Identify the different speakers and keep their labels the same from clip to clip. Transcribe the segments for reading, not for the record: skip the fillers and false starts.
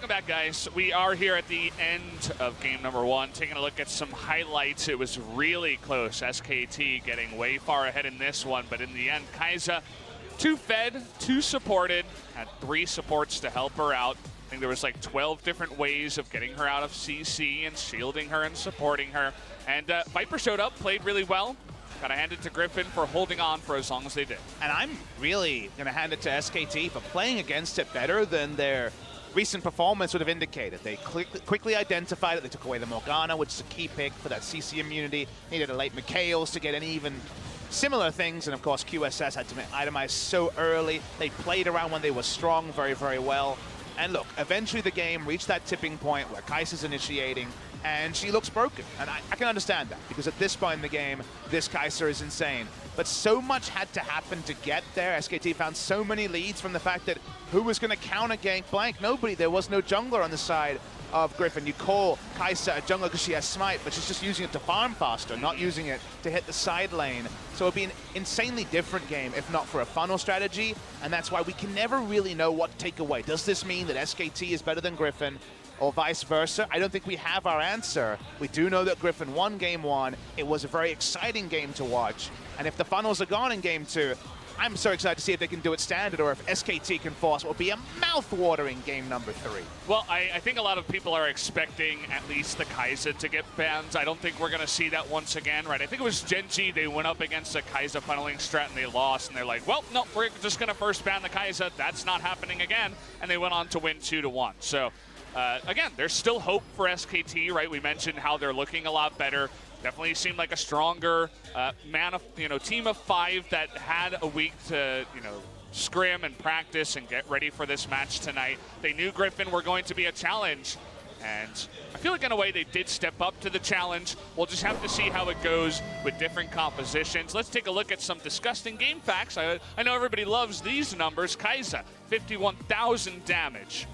Speaker 1: Welcome back, guys. We are here at the end of game number 1, taking a look at some highlights. It was really close. SKT getting way far ahead in this one, but in the end, Kai'Sa, 2 fed, 2 supported, had 3 supports to help her out. I think there was like 12 different ways of getting her out of CC and shielding her and supporting her. And Viper showed up, played really well. Gotta hand it to Griffin for holding on for as long as they did.
Speaker 2: And I'm really gonna hand it to SKT for playing against it better than their recent performance would have indicated. They quickly identified it. They took away the Morgana, which is a key pick for that CC immunity. Needed a late Mikhails to get any even similar things. And of course, QSS had to itemize so early. They played around when they were strong very, very well. And look, eventually the game reached that tipping point where Kai'Sa's initiating, and she looks broken. And I can understand that, because at this point in the game, this Kai'Sa is insane. But so much had to happen to get there. SKT found so many leads from the fact that who was going to counter gank blank? Nobody. There was no jungler on the side of Griffin. You call Kai'Sa a jungler because she has smite, but she's just using it to farm faster, not using it to hit the side lane. So it'd be an insanely different game if not for a funnel strategy, and that's why we can never really know what to take away. Does this mean that SKT is better than Griffin, or vice versa? I don't think we have our answer. We do know that Griffin won game 1. It was a very exciting game to watch, and if the funnels are gone in game 2, I'm so excited to see if they can do it standard or if SKT can force what will be a mouth-watering game number 3.
Speaker 1: Well, I think a lot of people are expecting at least the Kai'Sa to get banned. I don't think we're going to see that once again, right? I think it was Gen.G, they went up against a Kai'Sa funneling strat and they lost, and they're like, well, no, we're just going to first ban the Kai'Sa. That's not happening again. And they went on to win 2-1. So, again, there's still hope for SKT, right? We mentioned how they're looking a lot better. Definitely seemed like a stronger team of 5 that had a week to, scrim and practice and get ready for this match tonight. They knew Griffin were going to be a challenge, and I feel like in a way they did step up to the challenge. We'll just have to see how it goes with different compositions. Let's take a look at some disgusting game facts. I know everybody loves these numbers. Kai'Sa, 51,000 damage.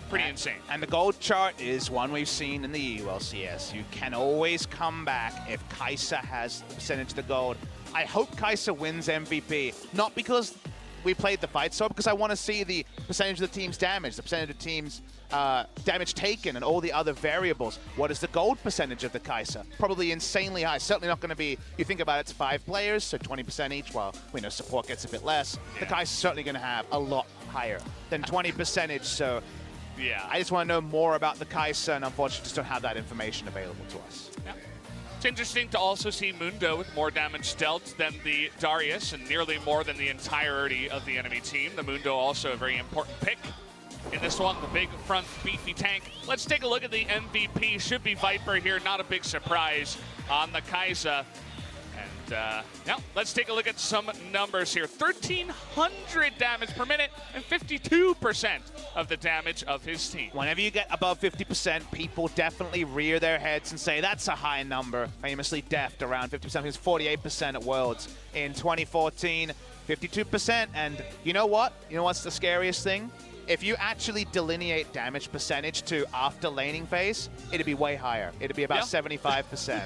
Speaker 1: Pretty insane. And
Speaker 2: the gold chart is one we've seen in the EU LCS. You can always come back if Kai'Sa has the percentage of the gold. I hope Kai'Sa wins MVP, not because we played the fight, so because I want to see the percentage of the team's damage, the percentage of the team's damage taken, and all the other variables. What is the gold percentage of the Kai'Sa? Probably insanely high. Certainly not going to be, you think about it, it's 5 players, so 20% each, while we know support gets a bit less. Yeah. The Kai'Sa's certainly going to have a lot higher than 20%, so yeah, I just want to know more about the Kai'Sa, and unfortunately just don't have that information available to us.
Speaker 1: Yeah. It's interesting to also see Mundo with more damage dealt than the Darius, and nearly more than the entirety of the enemy team. The Mundo also a very important pick in this one, the big front beefy tank. Let's take a look at the MVP. Should be Viper here, not a big surprise on the Kai'Sa. And now let's take a look at some numbers here. 1,300 damage per minute and 52% of the damage of his team.
Speaker 2: Whenever you get above 50%, people definitely rear their heads and say that's a high number. Famously deft around 50%. He was 48% at Worlds in 2014, 52%. And you know what? You know what's the scariest thing? If you actually delineate damage percentage to after laning phase, it'd be way higher. It'd be about 75%.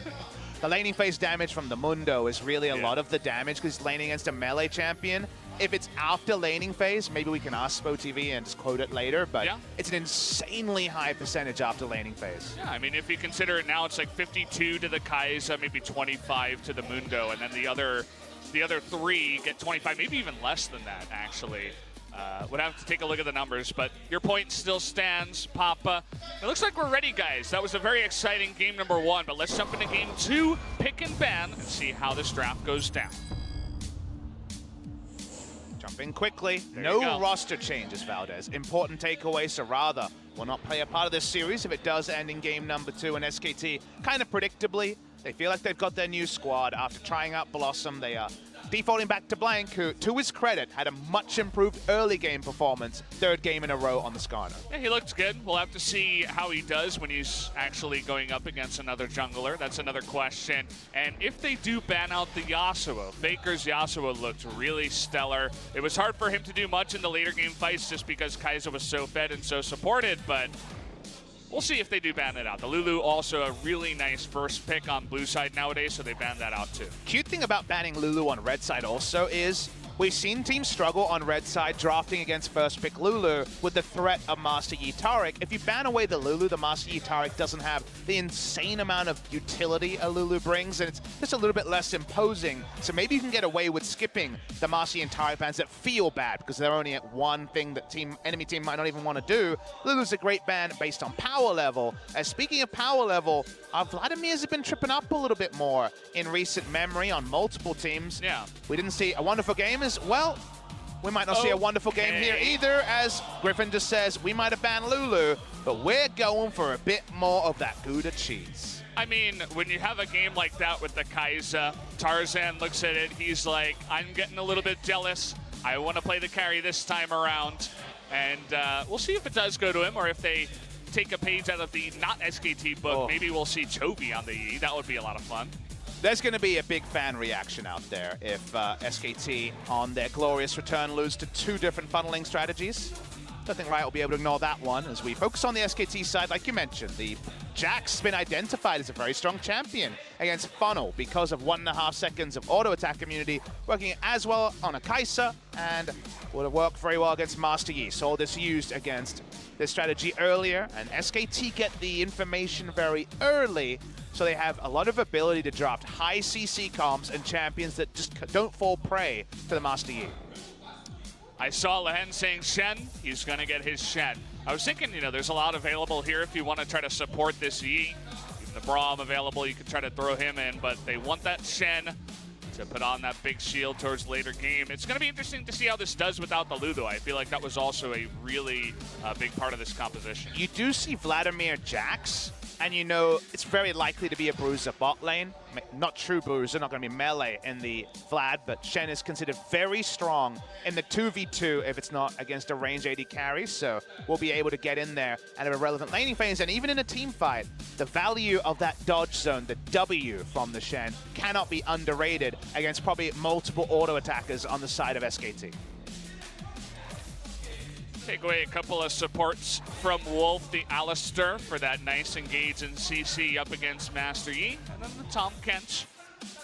Speaker 2: The laning phase damage from the Mundo is really a lot of the damage because he's laning against a melee champion. If it's after laning phase, maybe we can ask SpoTV and just quote it later, but it's an insanely high percentage after laning phase.
Speaker 1: Yeah, I mean, if you consider it now, it's like 52 to the Kai'Sa, maybe 25 to the Mundo, and then the other 3 get 25, maybe even less than that, actually. Would have to take a look at the numbers, but your point still stands, Papa. It looks like we're ready, guys. That was a very exciting game number 1, but let's jump into game 2, pick and ban, and see how this draft goes down.
Speaker 2: Jumping quickly, no roster changes, Valdez. Important takeaway, Sarada will not play a part of this series if it does end in game number 2, and SKT, kind of predictably, they feel like they've got their new squad. After trying out Blossom, they are defaulting back to Blank, who, to his credit, had a much improved early game performance, 3rd game in a row on the Skarner.
Speaker 1: Yeah, he looked good. We'll have to see how he does when he's actually going up against another jungler. That's another question. And if they do ban out the Yasuo, FLICKR's Yasuo looked really stellar. It was hard for him to do much in the later game fights just because Kai'Sa was so fed and so supported, but we'll see if they do ban it out. The Lulu also a really nice first pick on blue side nowadays, so they banned that out too.
Speaker 2: Cute thing about banning Lulu on red side also is We've seen teams struggle on red side drafting against first pick Lulu with the threat of Master Yi Taric. If you ban away the Lulu, the Master Yi Taric doesn't have the insane amount of utility a Lulu brings, and it's just a little bit less imposing. So maybe you can get away with skipping the Master Yi and Taric bans that feel bad because they're only at one thing that enemy team might not even want to do. Lulu's a great ban based on power level. Speaking of power level, Vladimir's have been tripping up a little bit more in recent memory on multiple teams.
Speaker 1: Yeah.
Speaker 2: We didn't see a wonderful game as well. We might not see a wonderful game here either, as Griffin just says, we might have banned Lulu, but we're going for a bit more of that Gouda cheese.
Speaker 1: I mean, when you have a game like that with the Kai'Sa, Tarzan looks at it, he's like, I'm getting a little bit jealous. I want to play the carry this time around. And we'll see if it does go to him, or if they take a page out of the not SKT book. Maybe we'll see Chovy on the E. That would be a lot of fun.
Speaker 2: There's going to be a big fan reaction out there if SKT on their glorious return lose to two different funneling strategies. Don't think Riot will be able to ignore that one as we focus on the SKT side. Like you mentioned, the Jack's been identified as a very strong champion against Funnel because of 1.5 seconds of auto attack immunity, working as well on a Kai'Sa and would have worked very well against Master Yi. Saw this used against this strategy earlier, and SKT get the information very early, so they have a lot of ability to draft high CC comps and champions that just don't fall prey to the Master Yi.
Speaker 1: I saw Lehen saying Shen, he's going to get his Shen. I was thinking, you know, there's a lot available here if you want to try to support this Yi. Even the Braum available, you can try to throw him in, but they want that Shen to put on that big shield towards later game. It's going to be interesting to see how this does without the Ludo. I feel like that was also a really big part of this composition.
Speaker 2: You do see Vladimir Jax, and you know it's very likely to be a bruiser bot lane. Not true bruiser, not going to be melee in the Vlad, but Shen is considered very strong in the 2v2 if it's not against a range AD carry, so we'll be able to get in there and have a relevant laning phase. And even in a team fight, the value of that dodge zone, the W from the Shen, cannot be underrated against probably multiple auto attackers on the side of SKT.
Speaker 1: Take away a couple of supports from Wolf, the Alistair, for that nice engage in CC up against Master Yi. And then the Tom Kench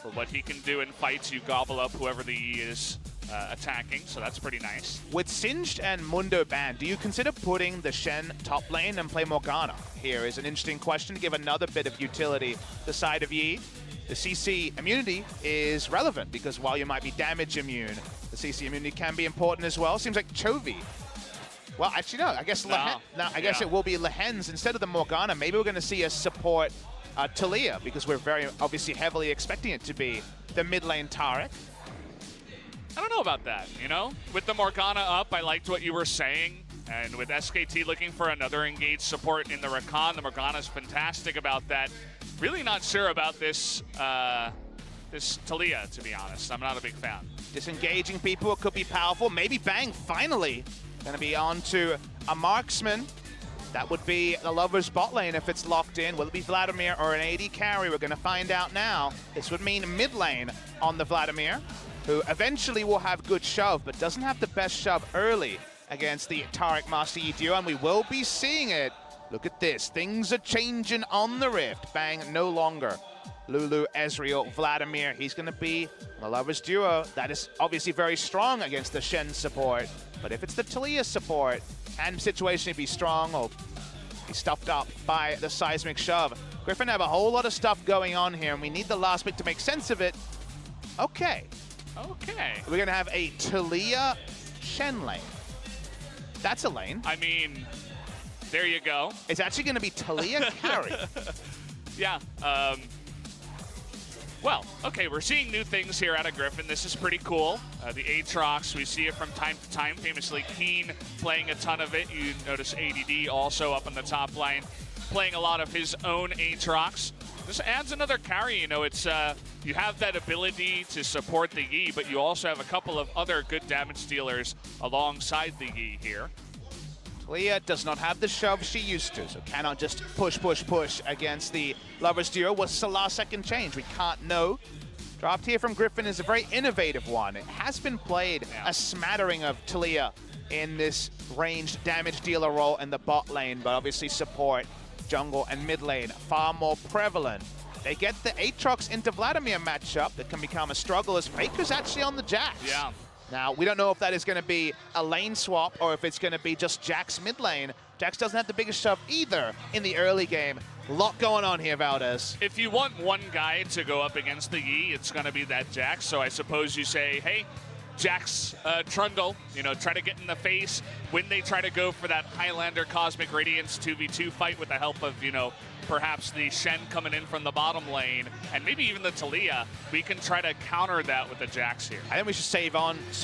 Speaker 1: for what he can do in fights. You gobble up whoever the Yi is attacking, so that's pretty nice.
Speaker 2: With Singed and Mundo banned, do you consider putting the Shen top lane and play Morgana? Here is an interesting question to give another bit of utility to the side of Yi. The CC immunity is relevant because while you might be damage immune, the CC immunity can be important as well. Seems like Chovy. Well, actually, no. I guess I guess it will be Lehen's instead of the Morgana. Maybe we're going to see us support Taliyah because we're very obviously heavily expecting it to be the mid lane Taric.
Speaker 1: I don't know about that, you know? With the Morgana up, I liked what you were saying. And with SKT looking for another engaged support in the Rakan, the Morgana's fantastic about that. Really not sure about this this Taliyah, to be honest. I'm not a big fan.
Speaker 2: Disengaging people, it could be powerful. Maybe Bang, finally, going to be on to a marksman. That would be the Lover's bot lane if it's locked in. Will it be Vladimir or an AD carry? We're going to find out now. This would mean mid lane on the Vladimir, who eventually will have good shove, but doesn't have the best shove early against the Taric Master Yi duo, and we will be seeing it. Look at this. Things are changing on the Rift. Bang, no longer Lulu, Ezreal, Vladimir. He's going to be the Lovers duo. That is obviously very strong against the Shen support. But if it's the Taliyah support, can situation be strong or be stuffed up by the seismic shove? Griffin have a whole lot of stuff going on here, and we need the last pick to make sense of it. Okay. We're going to have a Taliyah Shen lane. That's a lane.
Speaker 1: I mean, there you go.
Speaker 2: It's actually going to be Taliyah carry.
Speaker 1: Yeah. Well, okay, we're seeing new things here out of Griffin. This is pretty cool. The Aatrox, we see it from time to time. Famously, Keen playing a ton of it. You notice ADD also up on the top line, playing a lot of his own Aatrox. This adds another carry. You know, it's you have that ability to support the Yi, but you also have a couple of other good damage dealers alongside the Yi here.
Speaker 2: Taliyah does not have the shove she used to, so cannot just push against the Lovers duo. What's the last second change? We can't know. Draft here from Griffin is a very innovative one. It has been played a smattering of Taliyah in this ranged damage dealer role in the bot lane, but obviously support, jungle, and mid lane far more prevalent. They get the Aatrox into Vladimir matchup that can become a struggle as FLICKR's actually on the Jax.
Speaker 1: Yeah.
Speaker 2: Now, we don't know if that is going to be a lane swap or if it's going to be just Jax mid lane. Jax doesn't have the biggest shove either in the early game. A lot going on here, Valdez.
Speaker 1: If you want one guy to go up against the Yi, it's going to be that Jax. So I suppose you say, hey, Jax Trundle, you know, try to get in the face when they try to go for that Highlander Cosmic Radiance 2v2 fight with the help of, you know, perhaps the Shen coming in from the bottom lane, and maybe even the Taliyah. We can try to counter that with the Jax here.
Speaker 2: I think we should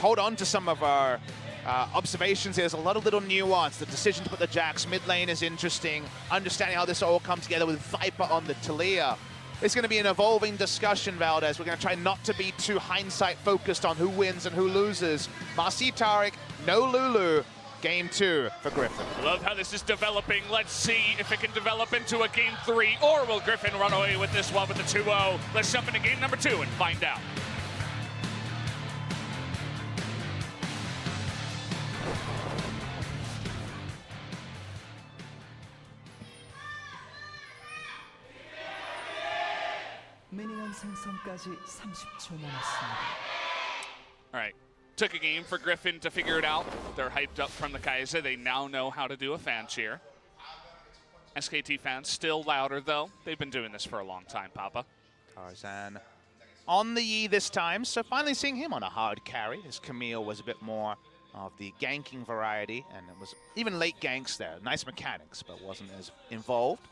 Speaker 2: hold on to some of our observations. There's a lot of little nuance. The decision to put the Jax mid lane is interesting. Understanding how this all comes together with Viper on the Taliyah. It's going to be an evolving discussion, Valdez. We're going to try not to be too hindsight focused on who wins and who loses. Marci Taric, no Lulu. Game 2 for Griffin.
Speaker 1: Love how this is developing. Let's see if it can develop into a game 3, or will Griffin run away with this one with the 2-0? Let's jump into game number 2 and find out.
Speaker 3: 미니언 생성까지 30초 남았습니다.
Speaker 1: All right. Took a game for Griffin to figure it out. They're hyped up from the Kaiser. They now know how to do a fan cheer. SKT fans still louder, though. They've been doing this for a long time, Papa.
Speaker 2: Tarzan on the Yi this time, so finally seeing him on a hard carry, as Camille was a bit more of the ganking variety, and it was even late ganks there. Nice mechanics, but wasn't as involved.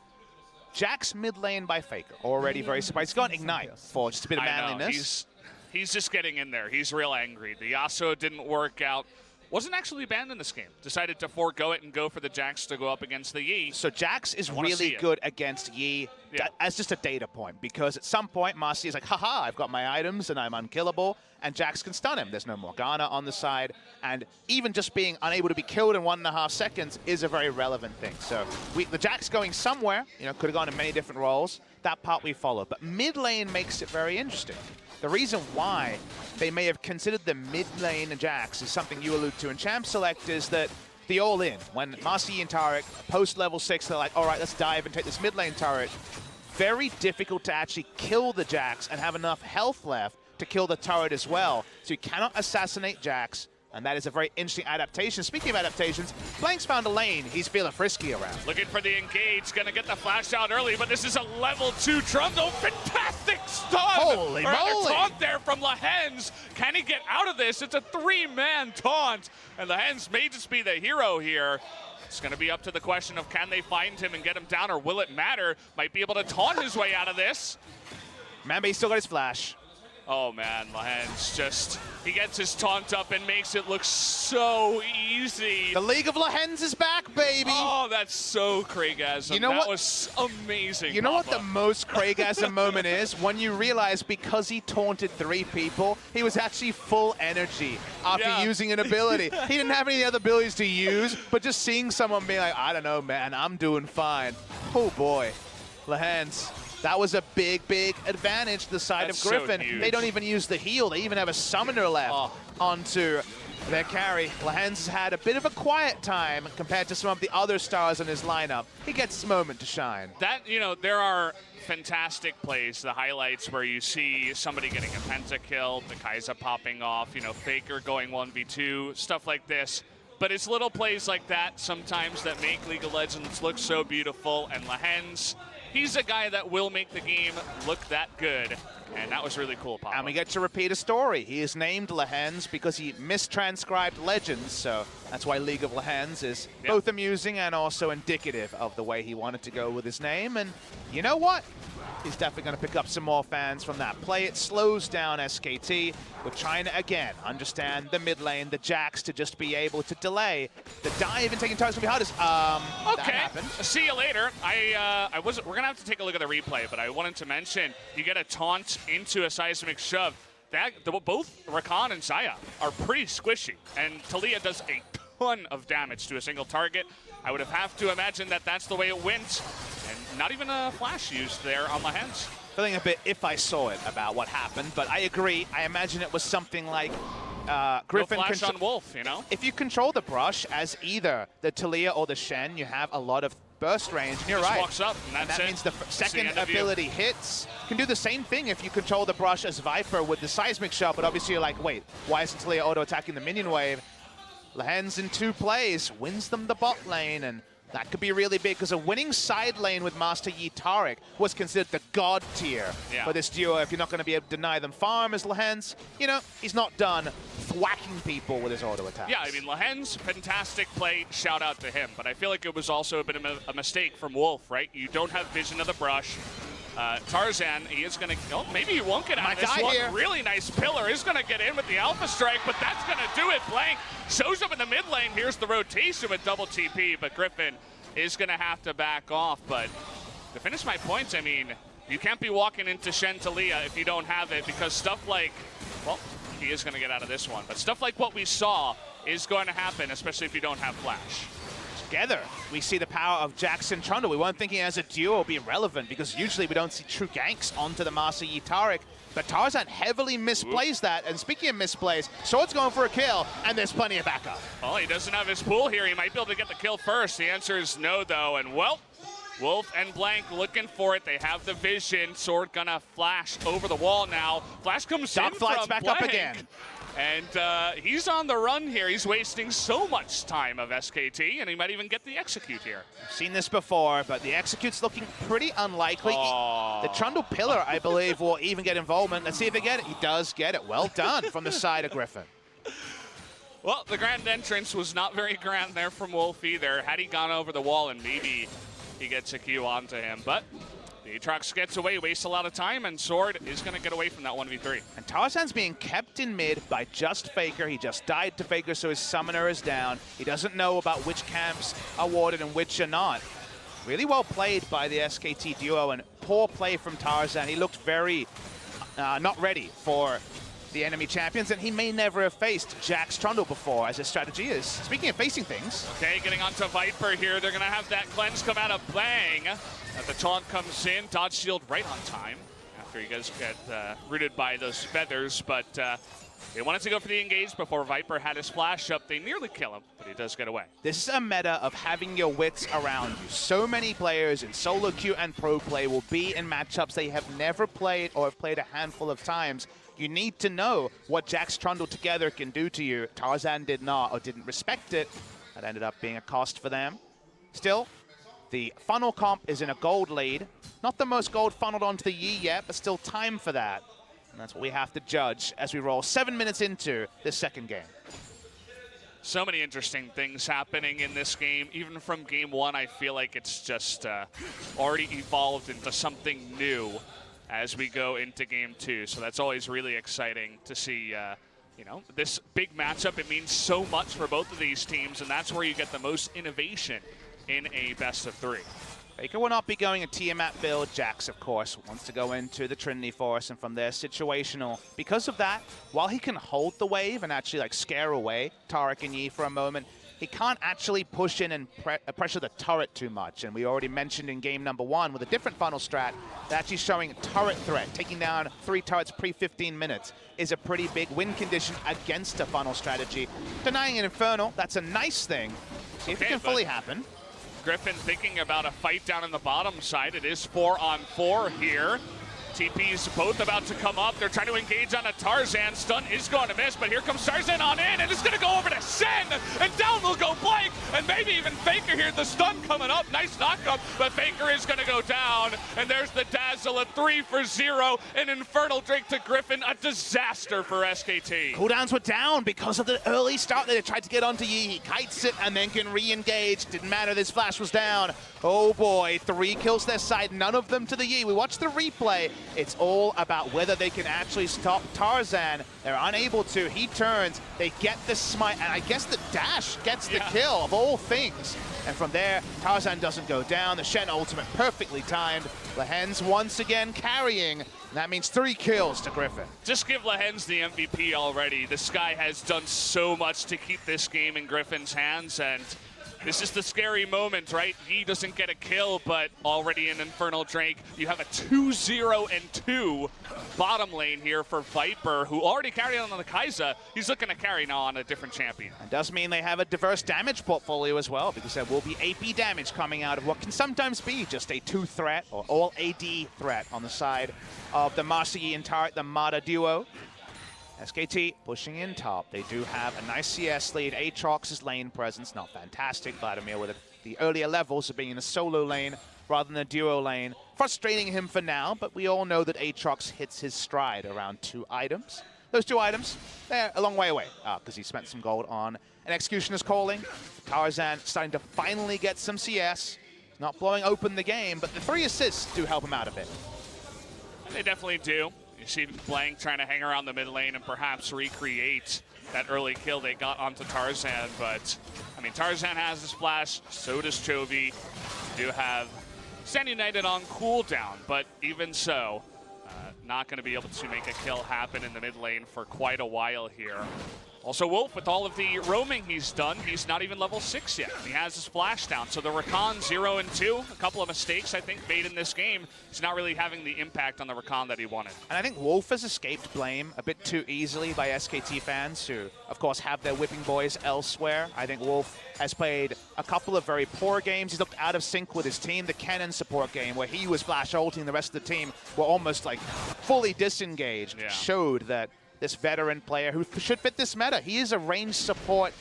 Speaker 2: Jax mid lane by FLICKR, already very surprised. He's got Ignite for just a bit of manliness.
Speaker 1: He's just getting in there. He's real angry. The Yasuo didn't work out. Wasn't actually banned in this game. Decided to forego it and go for the Jax to go up against the Yi.
Speaker 2: So Jax is really good against Yi as just a data point, because at some point Marci is like, haha, I've got my items and I'm unkillable, and Jax can stun him. There's no Morgana on the side, and even just being unable to be killed in 1.5 seconds is a very relevant thing. So the Jax going somewhere, you know, could have gone in many different roles. That part we followed, but mid lane makes it very interesting. The reason why they may have considered the mid lane Jax is something you allude to in Champ Select, is that the all-in, when Marci and Taric post level 6, they're like, all right, let's dive and take this mid lane turret. Very difficult to actually kill the Jax and have enough health left to kill the turret as well. So you cannot assassinate Jax, and that is a very interesting adaptation. Speaking of adaptations, Blank's found a lane he's feeling frisky around.
Speaker 1: Looking for the engage, gonna get the flash out early, but this is a level 2 Trundle. Fantastic stun!
Speaker 2: Holy moly!
Speaker 1: Taunt there from Lehens. Can he get out of this? It's a 3-man taunt, and Lehens may just be the hero here. It's gonna be up to the question of can they find him and get him down, or will it matter? Might be able to taunt his way out of this.
Speaker 2: Mambe still got his flash.
Speaker 1: Oh man, Lehens just, he gets his taunt up and makes it look so easy.
Speaker 2: The League of Lehens is back, baby.
Speaker 1: Oh, that's so Craigasm.
Speaker 2: You know
Speaker 1: that was amazing.
Speaker 2: You know
Speaker 1: Papa.
Speaker 2: what the most Craigasm moment is? When you realize because he taunted 3 people, he was actually full energy after using an ability. He didn't have any other abilities to use, but just seeing someone being like, I don't know, man, I'm doing fine. Oh boy, Lehens. That was a big, big advantage to the side of Griffin.
Speaker 1: So
Speaker 2: they don't even use the heal. They even have a summoner left onto their carry. Lehens has had a bit of a quiet time compared to some of the other stars in his lineup. He gets his moment to shine.
Speaker 1: That, you know, there are fantastic plays, the highlights where you see somebody getting a pentakill, the Kaiser popping off, you know, FLICKR going 1v2, stuff like this. But it's little plays like that sometimes that make League of Legends look so beautiful, and Lehens, he's a guy that will make the game look that good, and that was really cool, Papa.
Speaker 2: And we get to repeat a story. He is named Lehens because he mistranscribed Legends, so that's why League of Lehens is both amusing and also indicative of the way he wanted to go with his name. And you know what? He's definitely going to pick up some more fans from that play. It slows down SKT. We're trying to, again, understand the mid lane, the Jax, to just be able to delay. The dive and taking targets going to be hardest.
Speaker 1: Okay,
Speaker 2: that happened.
Speaker 1: See you later. We're going to have to take a look at the replay, but I wanted to mention you get a taunt into a seismic shove. Both Rakan and Xayah are pretty squishy, and Taliyah does a ton of damage to a single target. I would have to imagine that that's the way it went, and not even a flash used there on Lehens.
Speaker 2: Feeling a bit if I saw it about what happened, but I agree. I imagine it was something like Griffin.
Speaker 1: No flash on Wolf, you know?
Speaker 2: If you control the brush as either the Taliyah or the Shen, you have a lot of burst range, and you're
Speaker 1: Just
Speaker 2: right.
Speaker 1: walks up, and that's
Speaker 2: that
Speaker 1: it.
Speaker 2: means the
Speaker 1: That's the
Speaker 2: second
Speaker 1: end of you.
Speaker 2: ability hits. You can do the same thing if you control the brush as Viper with the seismic shot, but obviously you're like, wait, why isn't Talia auto-attacking the minion wave? Lehens in 2 plays, wins them the bot lane, and that could be really big because a winning side lane with Master Yi Taric was considered the god tier for this duo if you're not going to be able to deny them farm as Lehens. You know, he's not done thwacking people with his auto attacks.
Speaker 1: Yeah, I mean, Lehens, fantastic play, shout out to him. But I feel like it was also a bit of a mistake from Wolf, right? You don't have vision of the brush. Tarzan, he is going to, oh, maybe he won't get out of this one.
Speaker 2: Here.
Speaker 1: Really nice pillar is going to get in with the Alpha Strike, but that's going to do it. Blank shows up in the mid lane. Here's the rotation with double TP, but Griffin is going to have to back off. But to finish my points, I mean, you can't be walking into Shen Talia if you don't have it, because stuff like, well, he is going to get out of this one, but stuff like what we saw is going to happen, especially if you don't have Flash.
Speaker 2: Together, we see the power of Jax and Trundle. We weren't thinking as a duo would be relevant because usually we don't see true ganks onto the Master Yi Taric, but Tarzan heavily misplays that. And speaking of misplays, Sword's going for a kill, and there's plenty of backup.
Speaker 1: Well, he doesn't have his pool here. He might be able to get the kill first. The answer is no, though, and well, Wolf and Blank looking for it. They have the vision. Sword gonna flash over the wall now. Flash comes in from
Speaker 2: back
Speaker 1: Blank.
Speaker 2: up again.
Speaker 1: And he's on the run here. He's wasting so much time of SKT, and he might even get the execute here.
Speaker 2: I've seen this before, but the execute's looking pretty unlikely. The Trundle pillar, I believe, will even get involvement. Let's see if they get it. He does get it. Well done from the side of Griffin.
Speaker 1: Well, the grand entrance was not very grand there from Wolf either. Had he gone over the wall, and maybe he gets a Q onto him, but the Aatrox gets away, wastes a lot of time, and Sword is going to get away from that 1v3.
Speaker 2: And Tarzan's being kept in mid by just FLICKR. He just died to FLICKR, so his summoner is down. He doesn't know about which camps are warded and which are not. Really well played by the SKT duo, and poor play from Tarzan. He looked very not ready for the enemy champions, and he may never have faced Jax Trundle before, as his strategy is. Speaking of facing things.
Speaker 1: Okay, getting onto Viper here. They're going to have that cleanse come out of Bang. The taunt comes in, dodge shield right on time after he does get rooted by those feathers, but they wanted to go for the engage before Viper had his flash up. They nearly kill him, but he does get away.
Speaker 2: This is a meta of having your wits around you. So many players in solo queue and pro play will be in matchups they have never played or have played a handful of times. You need to know what Jax Trundle together can do to you. Tarzan did not, or didn't respect it. That ended up being a cost for them. Still, the funnel comp is in a gold lead. Not the most gold funneled onto the Yi yet, but still time for that. And that's what we have to judge as we roll 7 minutes into this second game.
Speaker 1: So many interesting things happening in this game. Even from game one, I feel like it's just already evolved into something new as we go into game two. So that's always really exciting to see, you know, this big matchup. It means so much for both of these teams, and that's where you get the most innovation in a best of three.
Speaker 2: FLICKR will not be going a Tiamat build. Jax, of course, wants to go into the Trinity Force, and from there, situational. Because of that, while he can hold the wave and actually like scare away Taric and Yi for a moment, he can't actually push in and pressure the turret too much. And we already mentioned in game number one with a different funnel strat, that actually showing turret threat, taking down 3 turrets pre-15 minutes is a pretty big win condition against a funnel strategy. Denying an Infernal, that's a nice thing. See if it can fully happen.
Speaker 1: Griffin thinking about a fight down in the bottom side. It is 4-on-4 here. TP's both about to come up. They're trying to engage on a Tarzan. Stun is going to miss, but here comes Tarzan on in, and it's going to go over to Shen, and down will go Blank, and maybe even FLICKR here. The stun coming up. Nice knockup, but FLICKR is going to go down, and there's the Dazzle, a 3 for 0, an Infernal Drake to Griffin, a disaster for SKT.
Speaker 2: Cooldowns were down because of the early start that they tried to get onto Yi. He kites it and then can re-engage. Didn't matter, this flash was down. Oh boy, 3 kills their side, none of them to the Yi. We watched the replay. It's all about whether they can actually stop Tarzan. They're unable to. He turns, they get the smite, and I guess the dash gets the kill of all things. And from there, Tarzan doesn't go down. The Shen ultimate perfectly timed. Lehens once again carrying And that means 3 kills to Griffin.
Speaker 1: Just give Lehens the MVP already. This guy has done so much to keep this game in Griffin's hands, and this is the scary moment, right? He doesn't get a kill, but already in Infernal Drake, you have a 2-0-2 bottom lane here for Viper, who already carried on the Kai'Sa. He's looking to carry now on a different champion.
Speaker 2: It does mean they have a diverse damage portfolio as well, because there will be AP damage coming out of what can sometimes be just a 2-threat or all AD threat on the side of the Master Yi and Turret, the Mata duo. SKT pushing in top. They do have a nice CS lead. Aatrox's lane presence, not fantastic. Vladimir with the earlier levels of being in a solo lane rather than a duo lane. Frustrating him for now, but we all know that Aatrox hits his stride around 2 items. Those 2 items, they're a long way away because he spent some gold on an Executioner's Calling. Tarzan starting to finally get some CS. He's not blowing open the game, but the 3 assists do help him out a bit.
Speaker 1: They definitely do. You see Blank trying to hang around the mid lane and perhaps recreate that early kill they got onto Tarzan, but I mean, Tarzan has his flash, so does Chovy. You do have Stand United on cooldown, but even so, not going to be able to make a kill happen in the mid lane for quite a while here. Also, Wolf, with all of the roaming he's done, he's not even level 6 yet. He has his flash down. So the Rakan 0 and 2, a couple of mistakes, I think, made in this game. He's not really having the impact on the Rakan that he wanted.
Speaker 2: And I think Wolf has escaped blame a bit too easily by SKT fans who, of course, have their whipping boys elsewhere. I think Wolf has played a couple of very poor games. He's looked out of sync with his team. The Kennen support game, where he was flash ulting, the rest of the team were almost like fully disengaged, showed that this veteran player who should fit this meta. He is a range support,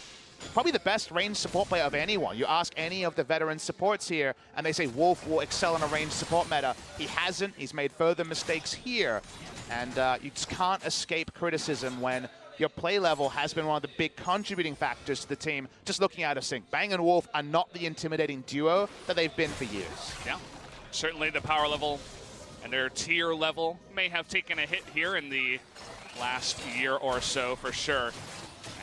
Speaker 2: probably the best range support player of anyone. You ask any of the veteran supports here, and they say Wolf will excel in a range support meta. He hasn't. He's made further mistakes here. And you just can't escape criticism when your play level has been one of the big contributing factors to the team just looking out of sync. Bang and Wolf are not the intimidating duo that they've been for years.
Speaker 1: Yeah, certainly the power level and their tier level may have taken a hit here in the last year or so for sure.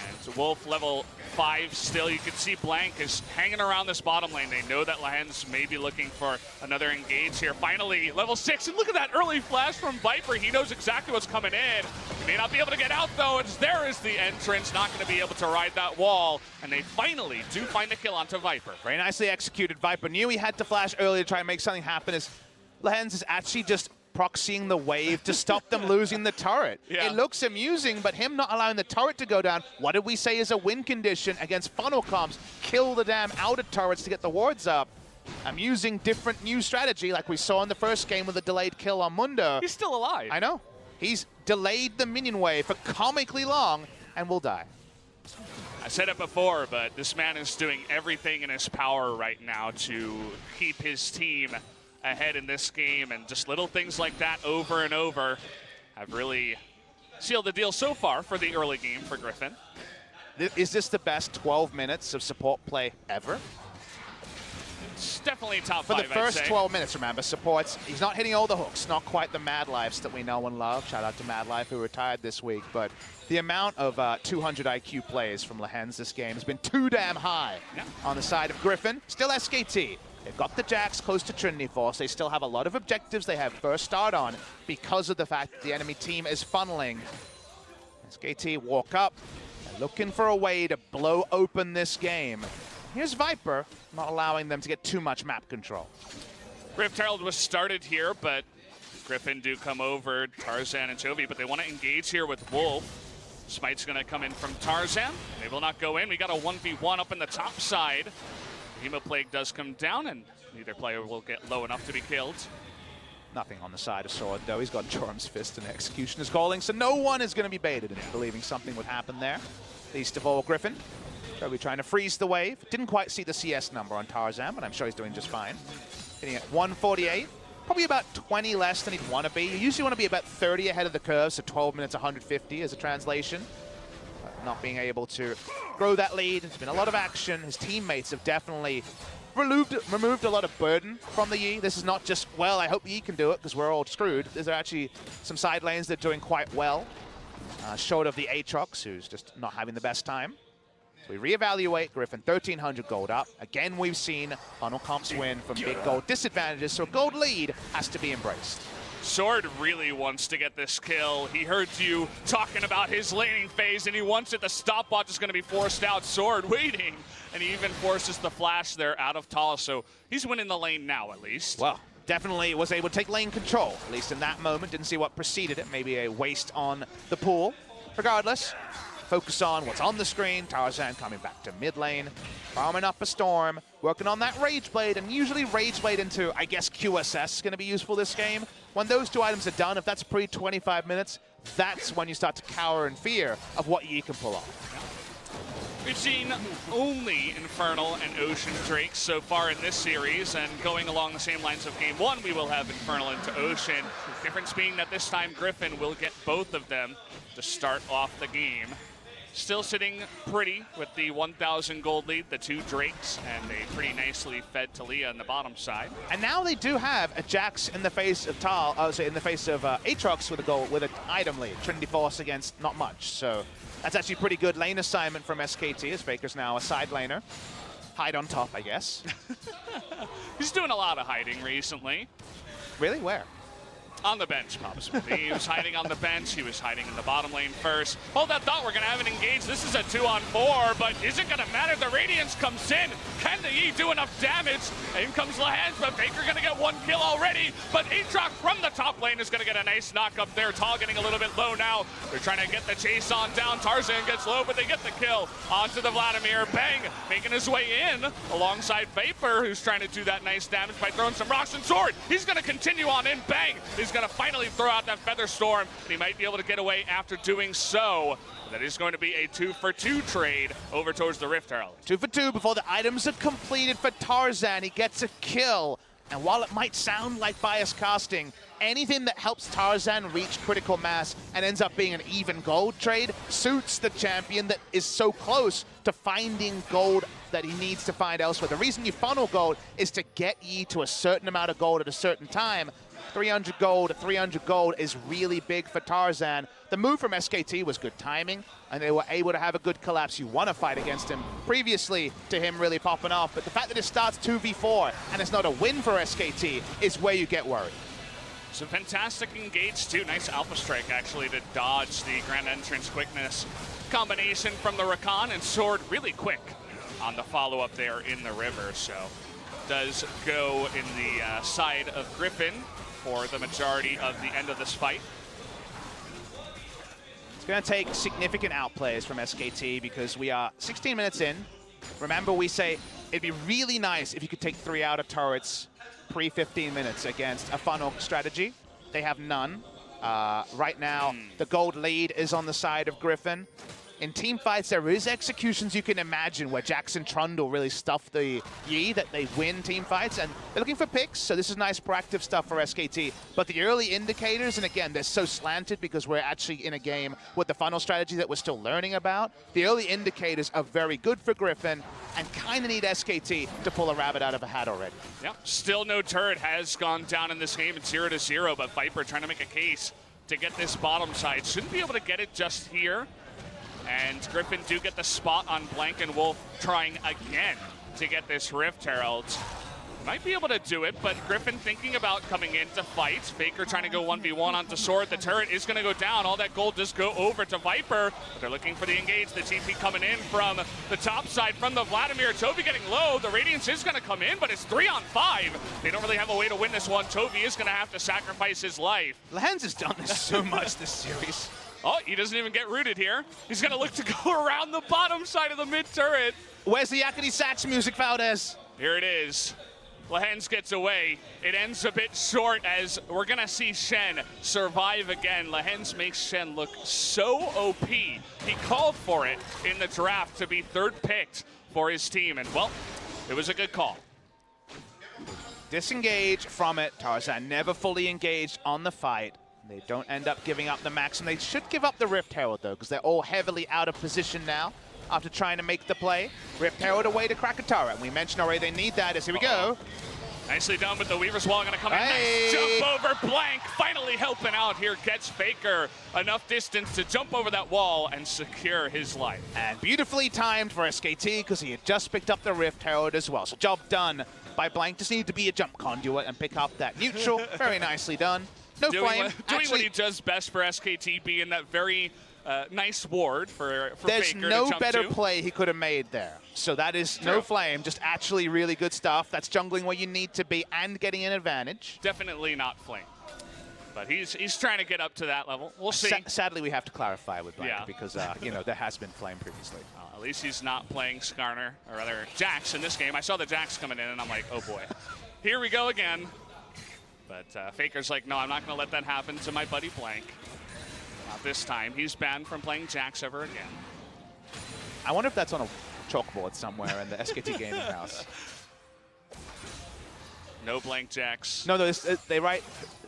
Speaker 1: And Wolf level 5 still. You can see Blank is hanging around this bottom lane. They know that Lehens may be looking for another engage here. Finally, level 6, and look at that early flash from Viper. He knows exactly what's coming in. He may not be able to get out though, as there is the entrance. Not going to be able to ride that wall, and they finally do find a kill onto Viper.
Speaker 2: Very nicely executed. Viper knew he had to flash early to try and make something happen, as Lehens is actually just proxying the wave to stop them losing the turret.
Speaker 1: Yeah.
Speaker 2: It looks amusing, but him not allowing the turret to go down, what did we say is a win condition against funnel comps? Kill the damn outer turrets to get the wards up. Amusing, different new strategy like we saw in the first game with a delayed kill on Mundo.
Speaker 1: He's still alive.
Speaker 2: I know. He's delayed the minion wave for comically long and will die.
Speaker 1: I said it before, but this man is doing everything in his power right now to keep his team ahead in this game, and just little things like that over and over have really sealed the deal so far for the early game for Griffin.
Speaker 2: Is this the best 12 minutes of support play ever?
Speaker 1: It's definitely top
Speaker 2: For
Speaker 1: 5,
Speaker 2: the first
Speaker 1: I'd say.
Speaker 2: 12 minutes, remember, supports, he's not hitting all the hooks, not quite the Mad Lives that we know and love. Shout out to Mad Life, who retired this week, but the amount of 200 IQ plays from Lehens this game has been too damn high. On the side of Griffin. Still SKT. They've got the Jax close to Trinity Force. They still have a lot of objectives they have first start on because of the fact that the enemy team is funneling. SKT walk up. They're looking for a way to blow open this game. Here's Viper, not allowing them to get too much map control.
Speaker 1: Rift Herald was started here, but Griffin do come over, Tarzan and Chovy, but they want to engage here with Wolf. Smite's going to come in from Tarzan. They will not go in. We got a 1v1 up in the top side. Hemoplague does come down, and neither player will get low enough to be killed.
Speaker 2: Nothing on the side of Sword, though. He's got Jorum's Fist and Executioner's Calling, so no one is going to be baited into believing something would happen there. Least of all, Griffin. Probably trying to freeze the wave. Didn't quite see the CS number on Tarzan, but I'm sure he's doing just fine. Hitting at 148. Probably about 20 less than he'd want to be. You usually want to be about 30 ahead of the curve, so 12 minutes 150 as a translation. Not being able to grow that lead. There's been a lot of action. His teammates have definitely removed a lot of burden from the Yi. This is not just, well, I hope Yi can do it because we're all screwed. There's actually some side lanes that are doing quite well. Short of the Aatrox, who's just not having the best time. So we reevaluate. Griffin, 1,300 gold up. Again, we've seen funnel comps win from big gold disadvantages, so a gold lead has to be embraced.
Speaker 1: Sword really wants to get this kill. He heard you talking about his laning phase, and he wants it. The stopwatch is going to be forced out. Sword waiting, and he even forces the flash there out of Tala. So he's winning the lane now, at least.
Speaker 2: Well, definitely was able to take lane control, at least in that moment. Didn't see what preceded it. Maybe a waste on the pool. Regardless, focus on what's on the screen. Tarzan coming back to mid lane, farming up a storm, working on that Rage Blade, and usually Rage Blade into, I guess, QSS is going to be useful this game. When those two items are done, if that's pre-25 minutes, that's when you start to cower in fear of what you can pull off.
Speaker 1: We've seen only Infernal and Ocean Drakes so far in this series, and going along the same lines of Game 1, we will have Infernal into Ocean. Difference being that this time Griffin will get both of them to start off the game. Still sitting pretty with the 1,000 gold lead, the 2 Drakes, and a pretty nicely fed Talia on the bottom side.
Speaker 2: And now they do have a Jax in the face of in the face of Aatrox with a goal, with an item lead. Trinity Force against not much, so that's actually pretty good lane assignment from SKT, as FLICKR's now a side laner. Hide on top, I guess.
Speaker 1: He's doing a lot of hiding recently.
Speaker 2: Really? Where?
Speaker 1: On the bench, possibly. He was hiding on the bench. He was hiding in the bottom lane first. Hold that thought. We're going to have an engage. This is a 2-on-4, but is it going to matter? The Radiance comes in. Can the E do enough damage? In comes Lehens, but FLICKR going to get 1 kill already. But Aatrox from the top lane is going to get a nice knock up there. Tal getting a little bit low now. They're trying to get the chase on down. Tarzan gets low, but they get the kill. Onto the Vladimir. Bang! Making his way in alongside Viper, who's trying to do that nice damage by throwing some rocks and Sword. He's going to continue on in. Bang! He's going to finally throw out that Feather Storm, and he might be able to get away after doing so. That is going to be a 2-for-2 trade over towards the Rift Herald.
Speaker 2: 2 for 2 before the items are completed for Tarzan. He gets a kill. And while it might sound like bias casting, anything that helps Tarzan reach critical mass and ends up being an even gold trade suits the champion that is so close to finding gold that he needs to find elsewhere. The reason you funnel gold is to get ye to a certain amount of gold at a certain time. 300 gold, 300 gold is really big for Tarzan. The move from SKT was good timing, and they were able to have a good collapse. You want to fight against him previously to him really popping off, but the fact that it starts 2v4 and it's not a win for SKT is where you get worried.
Speaker 1: So fantastic engage too. Nice alpha strike actually to dodge the grand entrance quickness combination from the Rakan, and Sword really quick on the follow-up there in the river. So does go in the side of Griffin for the majority of the end of this fight.
Speaker 2: It's going to take significant outplays from SKT because we are 16 minutes in. Remember, we say it'd be really nice if you could take 3 out of turrets pre-15 minutes against a funnel strategy. They have none. Right now, the gold lead is on the side of Griffin. In team fights, there is executions you can imagine where Jackson Trundle really stuff the Yi, that they win team fights, and they're looking for picks, so this is nice proactive stuff for SKT. But the early indicators, and again, they're so slanted because we're actually in a game with the funnel strategy that we're still learning about. The early indicators are very good for Griffin and kind of need SKT to pull a rabbit out of a hat already.
Speaker 1: Yeah, still no turret has gone down in this game. It's 0-0, but Viper trying to make a case to get this bottom side. Shouldn't be able to get it just here. And Griffin do get the spot on Blank and Wolf trying again to get this Rift Herald. Might be able to do it, but Griffin thinking about coming in to fight. FLICKR trying to go 1v1 onto Sword. The turret is going to go down. All that gold does go over to Viper, but they're looking for the engage. The TP coming in from the top side from the Vladimir. Toby getting low. The Radiance is going to come in, but it's 3-on-5. They don't really have a way to win this one. Toby is going to have to sacrifice his life.
Speaker 2: Lehens has done this so much this series.
Speaker 1: Oh, he doesn't even get rooted here. He's going to look to go around the bottom side of the mid turret.
Speaker 2: Where's the Yakety Sax music, Valdez?
Speaker 1: Here it is. Lehens gets away. It ends a bit short as we're going to see Shen survive again. Lehens makes Shen look so OP. He called for it in the draft to be 3rd picked for his team, and well, it was a good call.
Speaker 2: Disengage from it. Tarzan never fully engaged on the fight. They don't end up giving up the max, and they should give up the Rift Herald, though, because they're all heavily out of position now after trying to make the play. Rift Herald away to crack a turret. And we mentioned already they need that, as here we go.
Speaker 1: Nicely done with the Weaver's Wall. Going to come in.
Speaker 2: Hey.
Speaker 1: Nice jump over Blank. Finally helping out here. Gets FLICKR enough distance to jump over that wall and secure his life.
Speaker 2: And beautifully timed for SKT, because he had just picked up the Rift Herald as well. So job done by Blank. Just needed to be a jump conduit and pick up that neutral. Very nicely done. No
Speaker 1: doing
Speaker 2: flame.
Speaker 1: what he does best for SKT, being that very nice ward for
Speaker 2: There's
Speaker 1: Faker to
Speaker 2: no
Speaker 1: jump
Speaker 2: better
Speaker 1: to.
Speaker 2: play he could have made there. So that is no flame, just actually really good stuff. That's jungling where you need to be and getting an advantage.
Speaker 1: Definitely not flame. But he's trying to get up to that level. We'll see.
Speaker 2: Sadly, we have to clarify with Blanca
Speaker 1: Yeah.
Speaker 2: because, you know, there has been flame previously.
Speaker 1: At least he's not playing Skarner, or rather Jax in this game. I saw the Jax coming in, and I'm like, oh boy. Here we go again. But Faker's like, no, I'm not going to let that happen to my buddy Blank. Not this time. He's banned from playing Jax ever again.
Speaker 2: I wonder if that's on a chalkboard somewhere in the SKT gaming house.
Speaker 1: No Blank Jax.
Speaker 2: No, they write,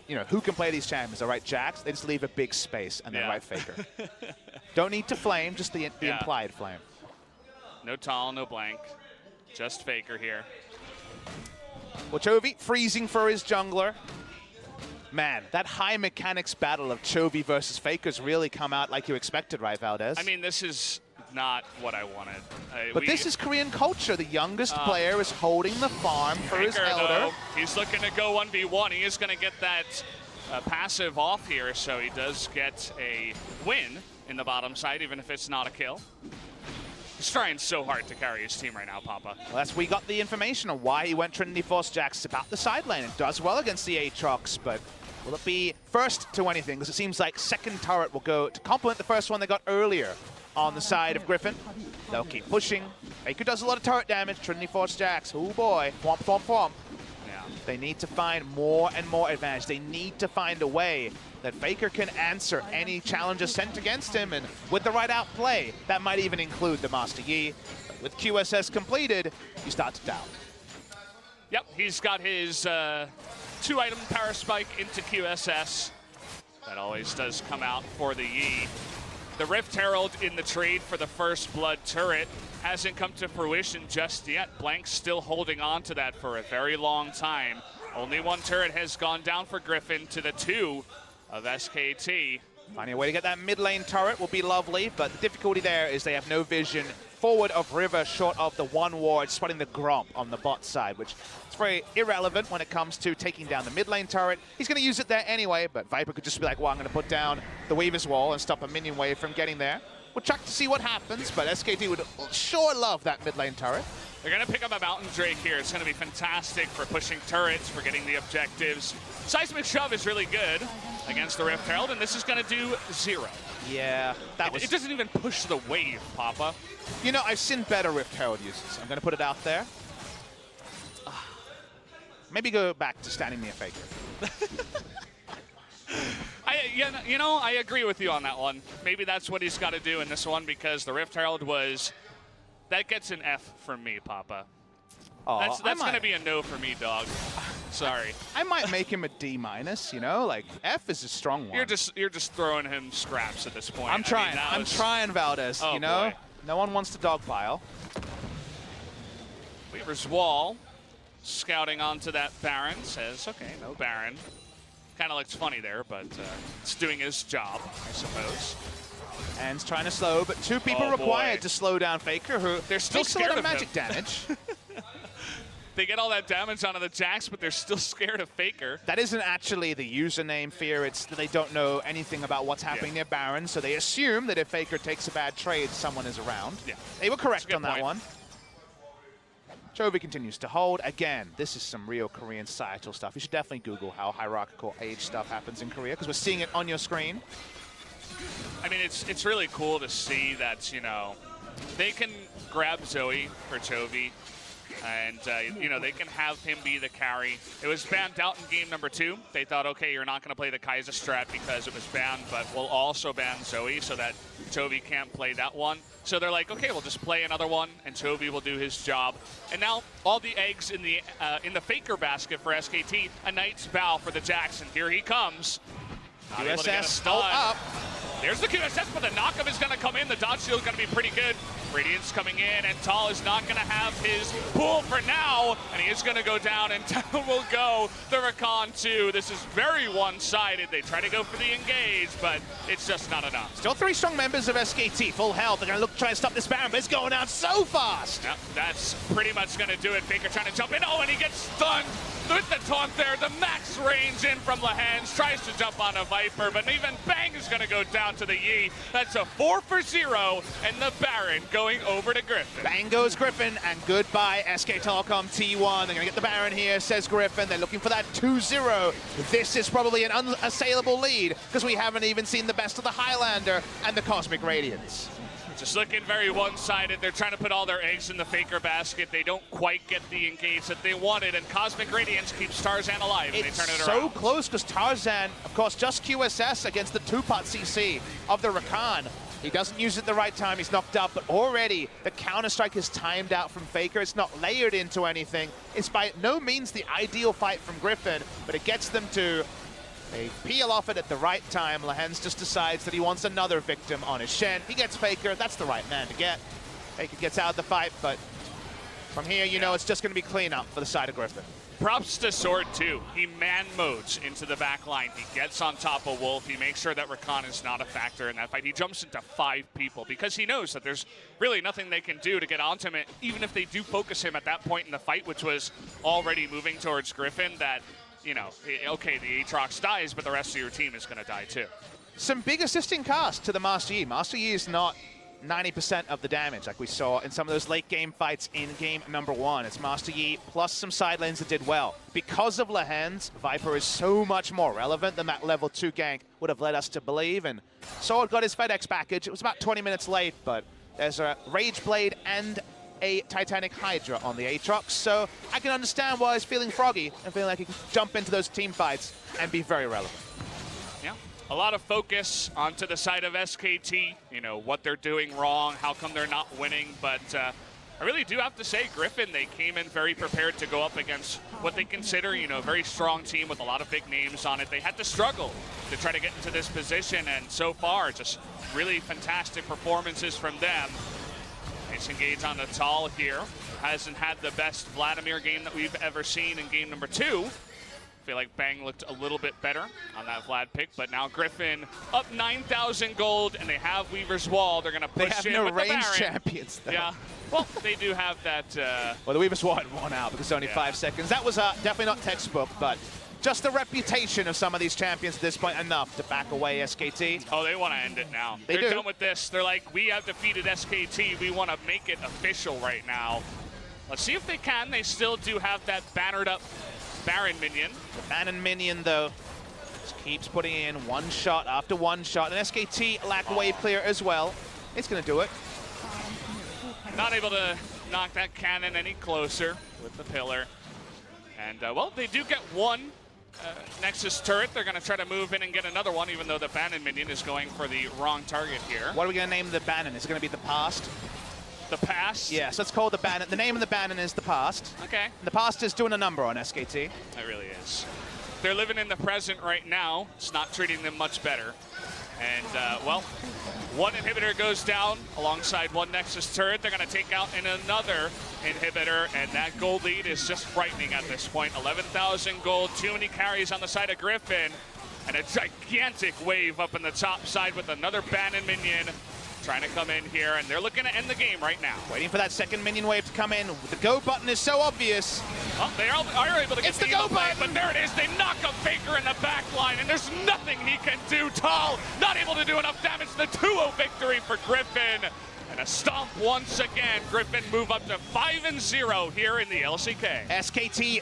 Speaker 2: you know, who can play these champions? They write Jax, they just leave a big space and then write Faker. Don't need to flame, just the implied flame.
Speaker 1: No Tal, no Blank. Just Faker here.
Speaker 2: Well, Chovy freezing for his jungler. Man, that high mechanics battle of Chovy versus Faker's really come out like you expected, right, Valdez?
Speaker 1: I mean, this is not what I wanted.
Speaker 2: But this is Korean culture. The youngest player is holding the farm for his elder.
Speaker 1: Though, he's looking to go 1v1. He is going to get that passive off here, so he does get a win in the bottom side, even if it's not a kill. He's trying so hard to carry his team right now, Papa.
Speaker 2: Well, we got the information on why he went Trinity Force Jax about the side lane. It does well against the Aatrox, but will it be first to anything? Because it seems like second turret will go to complement the first one they got earlier on the side of Griffin. They'll keep pushing. Faker does a lot of turret damage. Trinity Force Jax. Oh boy. Womp, womp, womp.
Speaker 1: Yeah.
Speaker 2: They need to find more and more advantage. They need to find a way that Faker can answer any challenges sent against him, and with the right outplay, that might even include the Master Yi. But with QSS completed, you start to doubt.
Speaker 1: Yep, he's got his 2-item power spike into QSS. That always does come out for the Yi. The Rift Herald in the trade for the First Blood turret hasn't come to fruition just yet. Blank's still holding on to that for a very long time. Only one turret has gone down for Griffin to the 2 of SKT.
Speaker 2: Finding a way to get that mid lane turret will be lovely, but the difficulty there is they have no vision forward of River short of the one ward spotting the Gromp on the bot side, which is very irrelevant when it comes to taking down the mid lane turret. He's going to use it there anyway, but Viper could just be like, well, I'm going to put down the Weaver's Wall and stop a minion wave from getting there. We'll check to see what happens, but SKT would sure love that mid lane turret.
Speaker 1: They're going to pick up a Mountain Drake here. It's going to be fantastic for pushing turrets, for getting the objectives. Seismic Shove is really good against the Rift Herald, and this is going to do 0.
Speaker 2: Yeah,
Speaker 1: It doesn't even push the wave, Papa.
Speaker 2: You know, I've seen better Rift Herald uses. I'm going to put it out there. Maybe go back to standing near Faker.
Speaker 1: I agree with you on that one. Maybe that's what he's got to do in this one, because the Rift Herald was... That gets an F from me, Papa.
Speaker 2: Oh,
Speaker 1: That's going to be a no for me, dog. Sorry.
Speaker 2: I might make him a D-, you know? Like, F is a strong one.
Speaker 1: You're just throwing him scraps at this point.
Speaker 2: I'm trying. I'm trying, Valdez,
Speaker 1: oh,
Speaker 2: you know?
Speaker 1: Boy.
Speaker 2: No one wants to dogpile.
Speaker 1: Weaver's Wall scouting onto that Baron. Says, okay, no Baron. Kind of looks funny there, but it's doing his job, I suppose.
Speaker 2: And it's trying to slow, but 2 people required to slow down Faker, who
Speaker 1: they're still
Speaker 2: takes a lot
Speaker 1: scared
Speaker 2: of
Speaker 1: of
Speaker 2: magic
Speaker 1: him.
Speaker 2: damage.
Speaker 1: They get all that damage onto the Jax, but they're still scared of Faker.
Speaker 2: That isn't actually the username fear. It's that they don't know anything about what's happening near Baron, so they assume that if Faker takes a bad trade, someone is around.
Speaker 1: Yeah.
Speaker 2: They were correct on that
Speaker 1: point.
Speaker 2: one. Chovy continues to hold. Again, this is some real Korean societal stuff. You should definitely Google how hierarchical age stuff happens in Korea, because we're seeing it on your screen.
Speaker 1: I mean, it's really cool to see that, you know, they can grab Zoe for Chovy, and, you know, they can have him be the carry. It was banned out in game number 2. They thought, okay, you're not going to play the Kai'Sa strat because it was banned, but we'll also ban Zoe so that Chovy can't play that one. So they're like, okay, we'll just play another one, and Chovy will do his job. And now all the eggs in the Faker basket for SKT, a Knight's Bow for the Jackson. Here he comes. Not able to get a stun.
Speaker 2: Up.
Speaker 1: There's the QSS, but the knockup is going to come in. The dodge shield is going to be pretty good. Radiant's coming in, and Tal is not going to have his pull for now, and he is going to go down, and down will go the Rakan 2. This is very one-sided. They try to go for the engage, but it's just not enough.
Speaker 2: Still 3 strong members of SKT, full health. They're going to try and stop this Baron, but it's going out so fast.
Speaker 1: Yep, that's pretty much going to do it. Faker trying to jump in. Oh, and he gets stunned. with the taunt there, the max range in from Lehans, tries to jump on a Viper, but even Bang is going to go down to the Yi. That's a 4 for 0, and the Baron going over to Griffin.
Speaker 2: Bang goes Griffin, and goodbye SK Telecom T1. They're going to get the Baron here, says Griffin. They're looking for that 2-0. This is probably an unassailable lead, because we haven't even seen the best of the Highlander and the Cosmic Radiance.
Speaker 1: Just looking very one-sided. They're trying to put all their eggs in the FLICKR basket. They don't quite get the engage that they wanted, and Cosmic Radiance keeps Tarzan alive, and they turn it around.
Speaker 2: So close, because Tarzan, of course, just QSS against the 2-pot CC of the Rakan. He doesn't use it the right time. He's knocked up, but already the Counter-Strike is timed out from FLICKR. It's not layered into anything. It's by no means the ideal fight from Griffin, but it gets them to... They peel off it at the right time. Lehans just decides that he wants another victim on his Shen. He gets FLICKR. That's the right man to get. FLICKR gets out of the fight, but from here, you know it's just going to be cleanup for the side of Griffin.
Speaker 1: Props to Sword, too. He man modes into the back line. He gets on top of Wolf. He makes sure that Rakan is not a factor in that fight. He jumps into 5 people because he knows that there's really nothing they can do to get onto him, even if they do focus him at that point in the fight, which was already moving towards Griffin, that... You know, okay, the Aatrox dies, but the rest of your team is going to die too.
Speaker 2: Some big assisting cast to the Master Yi. Master Yi is not 90% of the damage like we saw in some of those late game fights in game number 1. It's Master Yi plus some side lanes that did well. Because of Lehans, Viper is so much more relevant than that level 2 gank would have led us to believe. And Sword got his FedEx package. It was about 20 minutes late, but there's a Rage Blade and a Titanic Hydra on the Aatrox, so I can understand why he's feeling froggy and feeling like he can jump into those team fights and be very relevant.
Speaker 1: Yeah, a lot of focus onto the side of SKT, you know, what they're doing wrong, how come they're not winning, but I really do have to say, Griffin, they came in very prepared to go up against what they consider, you know, a very strong team with a lot of big names on it. They had to struggle to try to get into this position, and so far, just really fantastic performances from them. Nice engage on the Tal here. Hasn't had the best Vladimir game that we've ever seen in game number 2. I feel like Bang looked a little bit better on that Vlad pick, but now Griffin up 9,000 gold, and they have Weaver's Wall. They're going to push in with the Baron.
Speaker 2: They have no range champions, though.
Speaker 1: Yeah, well, they do have that...
Speaker 2: Well, the Weaver's Wall had won out because it's only 5 seconds. That was definitely not textbook, but just the reputation of some of these champions at this point enough to back away SKT.
Speaker 1: Oh, they want to end it now. They're done with this. They're like, we have defeated SKT. We want to make it official right now. Let's see if they can. They still do have that bannered up Baron minion.
Speaker 2: The Baron minion, though, just keeps putting in one shot after one shot. And SKT lack wave clear as well. It's going to do it.
Speaker 1: Not able to knock that cannon any closer with the pillar. And, well, they do get one Nexus turret. They're going to try to move in and get another one, even though the Bannon minion is going for the wrong target here.
Speaker 2: What are we going to name the Bannon? Is it going to be the Past?
Speaker 1: The Past?
Speaker 2: Yes, let's call the Bannon. The name of the Bannon is the Past.
Speaker 1: Okay.
Speaker 2: And the Past is doing a number on SKT.
Speaker 1: It really is. They're living in the present right now. It's not treating them much better. And, well, one inhibitor goes down alongside one Nexus turret. They're going to take out another inhibitor, and that gold lead is just frightening at this point. 11,000 gold, too many carries on the side of Griffin, and a gigantic wave up in the top side with another Bannon minion trying to come in here, and they're looking to end the game right now.
Speaker 2: Waiting for that second minion wave to come in. The go button is so obvious.
Speaker 1: Oh, they are able to get the go button, but there it is. They knock a FLICKR in the back line, and there's nothing he can do. Tal not able to do enough damage. The 2-0 victory for Griffin. And a stomp once again. Griffin move up to 5-0 here in the LCK.
Speaker 2: SKT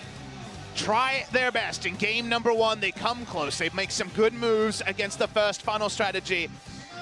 Speaker 2: try their best. In game number 1, they come close. They make some good moves against the first funnel strategy.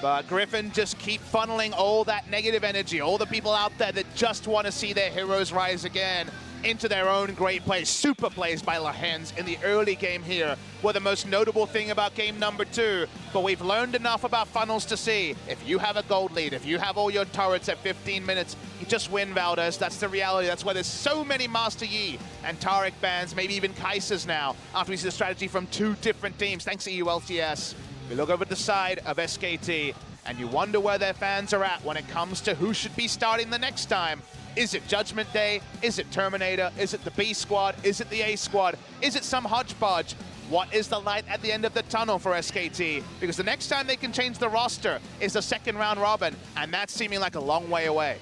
Speaker 2: But Griffin just keep funneling all that negative energy, all the people out there that just want to see their heroes rise again into their own great plays. Super plays by Lehans in the early game here were the most notable thing about game number 2. But we've learned enough about funnels to see if you have a gold lead, if you have all your turrets at 15 minutes, you just win, Valdez. That's the reality. That's why there's so many Master Yi and Taric bans, maybe even Kaisers now, after we see the strategy from 2 different teams. Thanks to LCS. We look over the side of SKT, and you wonder where their fans are at when it comes to who should be starting the next time. Is it Judgment Day? Is it Terminator? Is it the B squad? Is it the A squad? Is it some hodgepodge? What is the light at the end of the tunnel for SKT? Because the next time they can change the roster is the second round robin, and that's seeming like a long way away.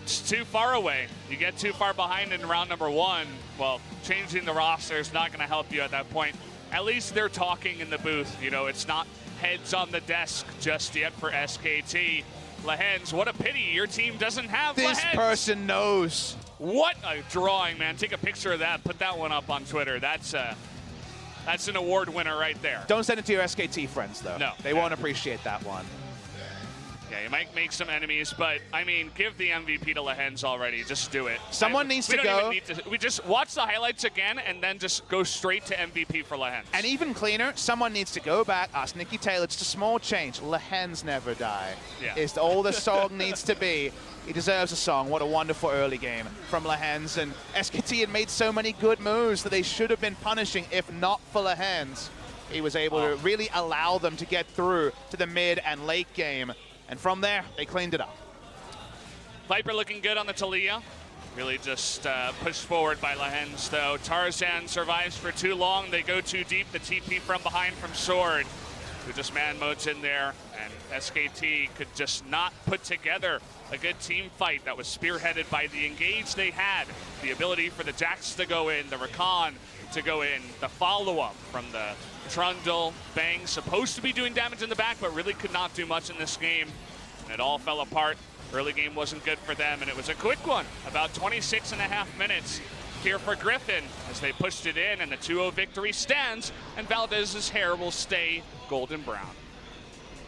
Speaker 1: It's too far away. You get too far behind in round number 1. Well, changing the roster is not going to help you at that point. At least they're talking in the booth. You know, it's not heads on the desk just yet for SKT. Lehens, what a pity your team doesn't have
Speaker 2: This
Speaker 1: Lehens.
Speaker 2: person knows.
Speaker 1: What a drawing, man. Take a picture of that. Put that one up on Twitter. That's an award winner right there.
Speaker 2: Don't send it to your SKT friends, though.
Speaker 1: No.
Speaker 2: They won't appreciate that one.
Speaker 1: Yeah, you might make some enemies, but, I mean, give the MVP to Lehens already. Just do it.
Speaker 2: Someone needs to go.
Speaker 1: We just watch the highlights again and then just go straight to MVP for Lehens.
Speaker 2: And even cleaner, someone needs to go back, ask Nikki Taylor, it's a small change. Lehens never die.
Speaker 1: Yeah.
Speaker 2: Is all the song needs to be. He deserves a song. What a wonderful early game from Lehens. And SKT had made so many good moves that they should have been punishing if not for Lehens. He was able to really allow them to get through to the mid and late game. And from there, they cleaned it up.
Speaker 1: Viper looking good on the Talia. Really just pushed forward by Lehens, though. Tarzan survives for too long. They go too deep. The TP from behind from Sword, who just man modes in there. And SKT could just not put together a good team fight that was spearheaded by the engage they had. The ability for the Jax to go in, the Rakan to go in, the follow-up from the Trundle. Bang supposed to be doing damage in the back, but really could not do much in this game. And it all fell apart. Early game wasn't good for them, and it was a quick one. About 26.5 minutes here for Griffin as they pushed it in, and the 2-0 victory stands, and Valdez's hair will stay golden brown.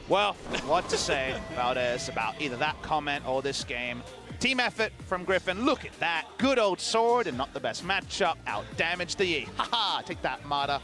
Speaker 2: Well, what to say, Valdez, about either that comment or this game. Team effort from Griffin. Look at that. Good old Sword and not the best matchup. Out-damaged the E. Ha-ha, take that, Mata.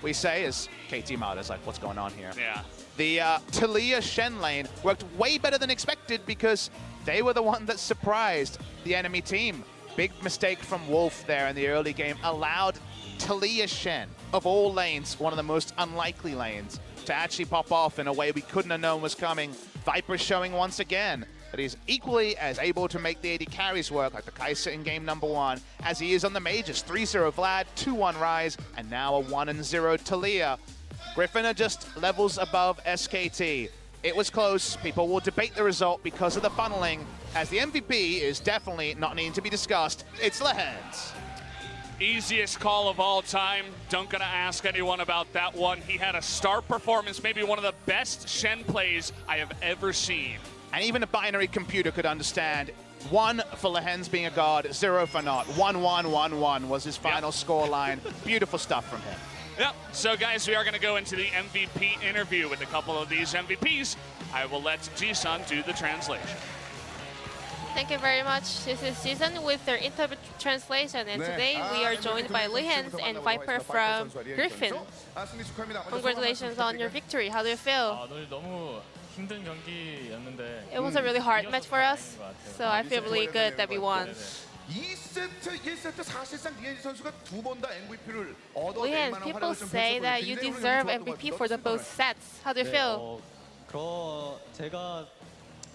Speaker 2: We say as KT Mata's like, what's going on here?
Speaker 1: Yeah.
Speaker 2: The Talia Shen lane worked way better than expected because they were the one that surprised the enemy team. Big mistake from Wolf there in the early game. Allowed Talia Shen, of all lanes, one of the most unlikely lanes, to actually pop off in a way we couldn't have known was coming. Viper showing once again that he's equally as able to make the AD carries work like the Kai'Sa in game number 1 as he is on the majors. 3-0 Vlad, 2-1 Rise, and now a 1-0 Talia. Griffin are just levels above SKT. It was close. People will debate the result because of the funneling, as the MVP is definitely not needing to be discussed. It's Lehens.
Speaker 1: Easiest call of all time. Don't gonna ask anyone about that one. He had a star performance, maybe one of the best Shen plays I have ever seen.
Speaker 2: And even a binary computer could understand. 1 for Lehens being a god, 0 for not. 1-1, 1-1 was his final score line. Beautiful stuff from him.
Speaker 1: Yep. So, guys, we are going to go into the MVP interview with a couple of these MVPs. I will let Ji-sun do the translation.
Speaker 4: Thank you very much. This is Ji-sun with their interview translation, and today we are joined by Lehens and Viper from Griffin. Congratulations on your victory. How do you feel? It was a really hard match for us, so I feel really good that we won.
Speaker 5: 2세트, 1세트 사실상 리엔지 선수가 2번 다 MVP를
Speaker 4: Lehens, people say that you deserve MVP for the both sets. How do you feel?
Speaker 6: 제가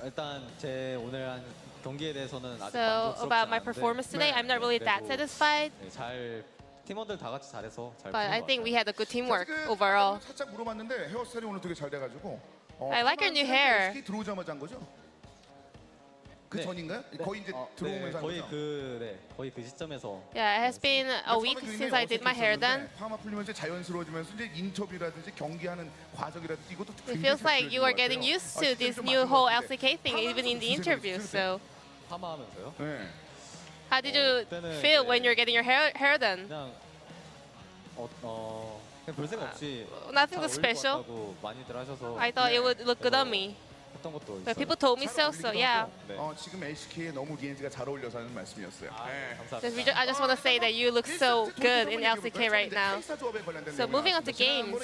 Speaker 6: 일단 제 오늘 한 경기에 대해서는 아직
Speaker 4: So
Speaker 6: 만족스럽지
Speaker 4: about my
Speaker 6: 않은데
Speaker 4: performance today, I'm not really that satisfied,
Speaker 6: 잘 팀원들 다 같이 잘해서 잘
Speaker 4: but I
Speaker 6: 푼것
Speaker 4: think we
Speaker 6: 같아요.
Speaker 4: had a good teamwork overall.
Speaker 5: 살짝 물어봤는데 헤어스타일이 오늘 되게 잘 돼가지고
Speaker 4: I like your new hair.
Speaker 5: SK 들어오자마자 한 거죠? 그
Speaker 6: 네.
Speaker 5: 전인가요? 거의 이제 들어오면서 한
Speaker 6: 거의
Speaker 5: 거죠?
Speaker 6: 거의 그 시점에서
Speaker 4: Yeah, it has been a week since I did my hair done.
Speaker 5: 파마 풀리면서 자연스러워지면서 이제 인터뷰라든지 경기하는 과정이라든지 이것도
Speaker 4: It feels like you are getting used to this new whole LCK thing, even in the interview. So,
Speaker 6: 파마하면서요.
Speaker 5: 네.
Speaker 4: how did you feel when you're getting your hair done?
Speaker 6: 그냥 그냥 별 생각 없이
Speaker 4: Nothing
Speaker 6: 잘
Speaker 4: too
Speaker 6: 어울릴 것
Speaker 4: special.
Speaker 6: 같다고 많이들 하셔서
Speaker 4: I thought it would look good on me,
Speaker 6: 했던 것도
Speaker 4: but
Speaker 6: 있어요.
Speaker 4: people told me so. So yeah.
Speaker 6: 네.
Speaker 5: 지금 LCK에 너무 리엔지가 잘 어울려서 하는 말씀이었어요.
Speaker 6: 감사합니다.
Speaker 4: I just want to say that you look so good in LCK right now. So moving on to games,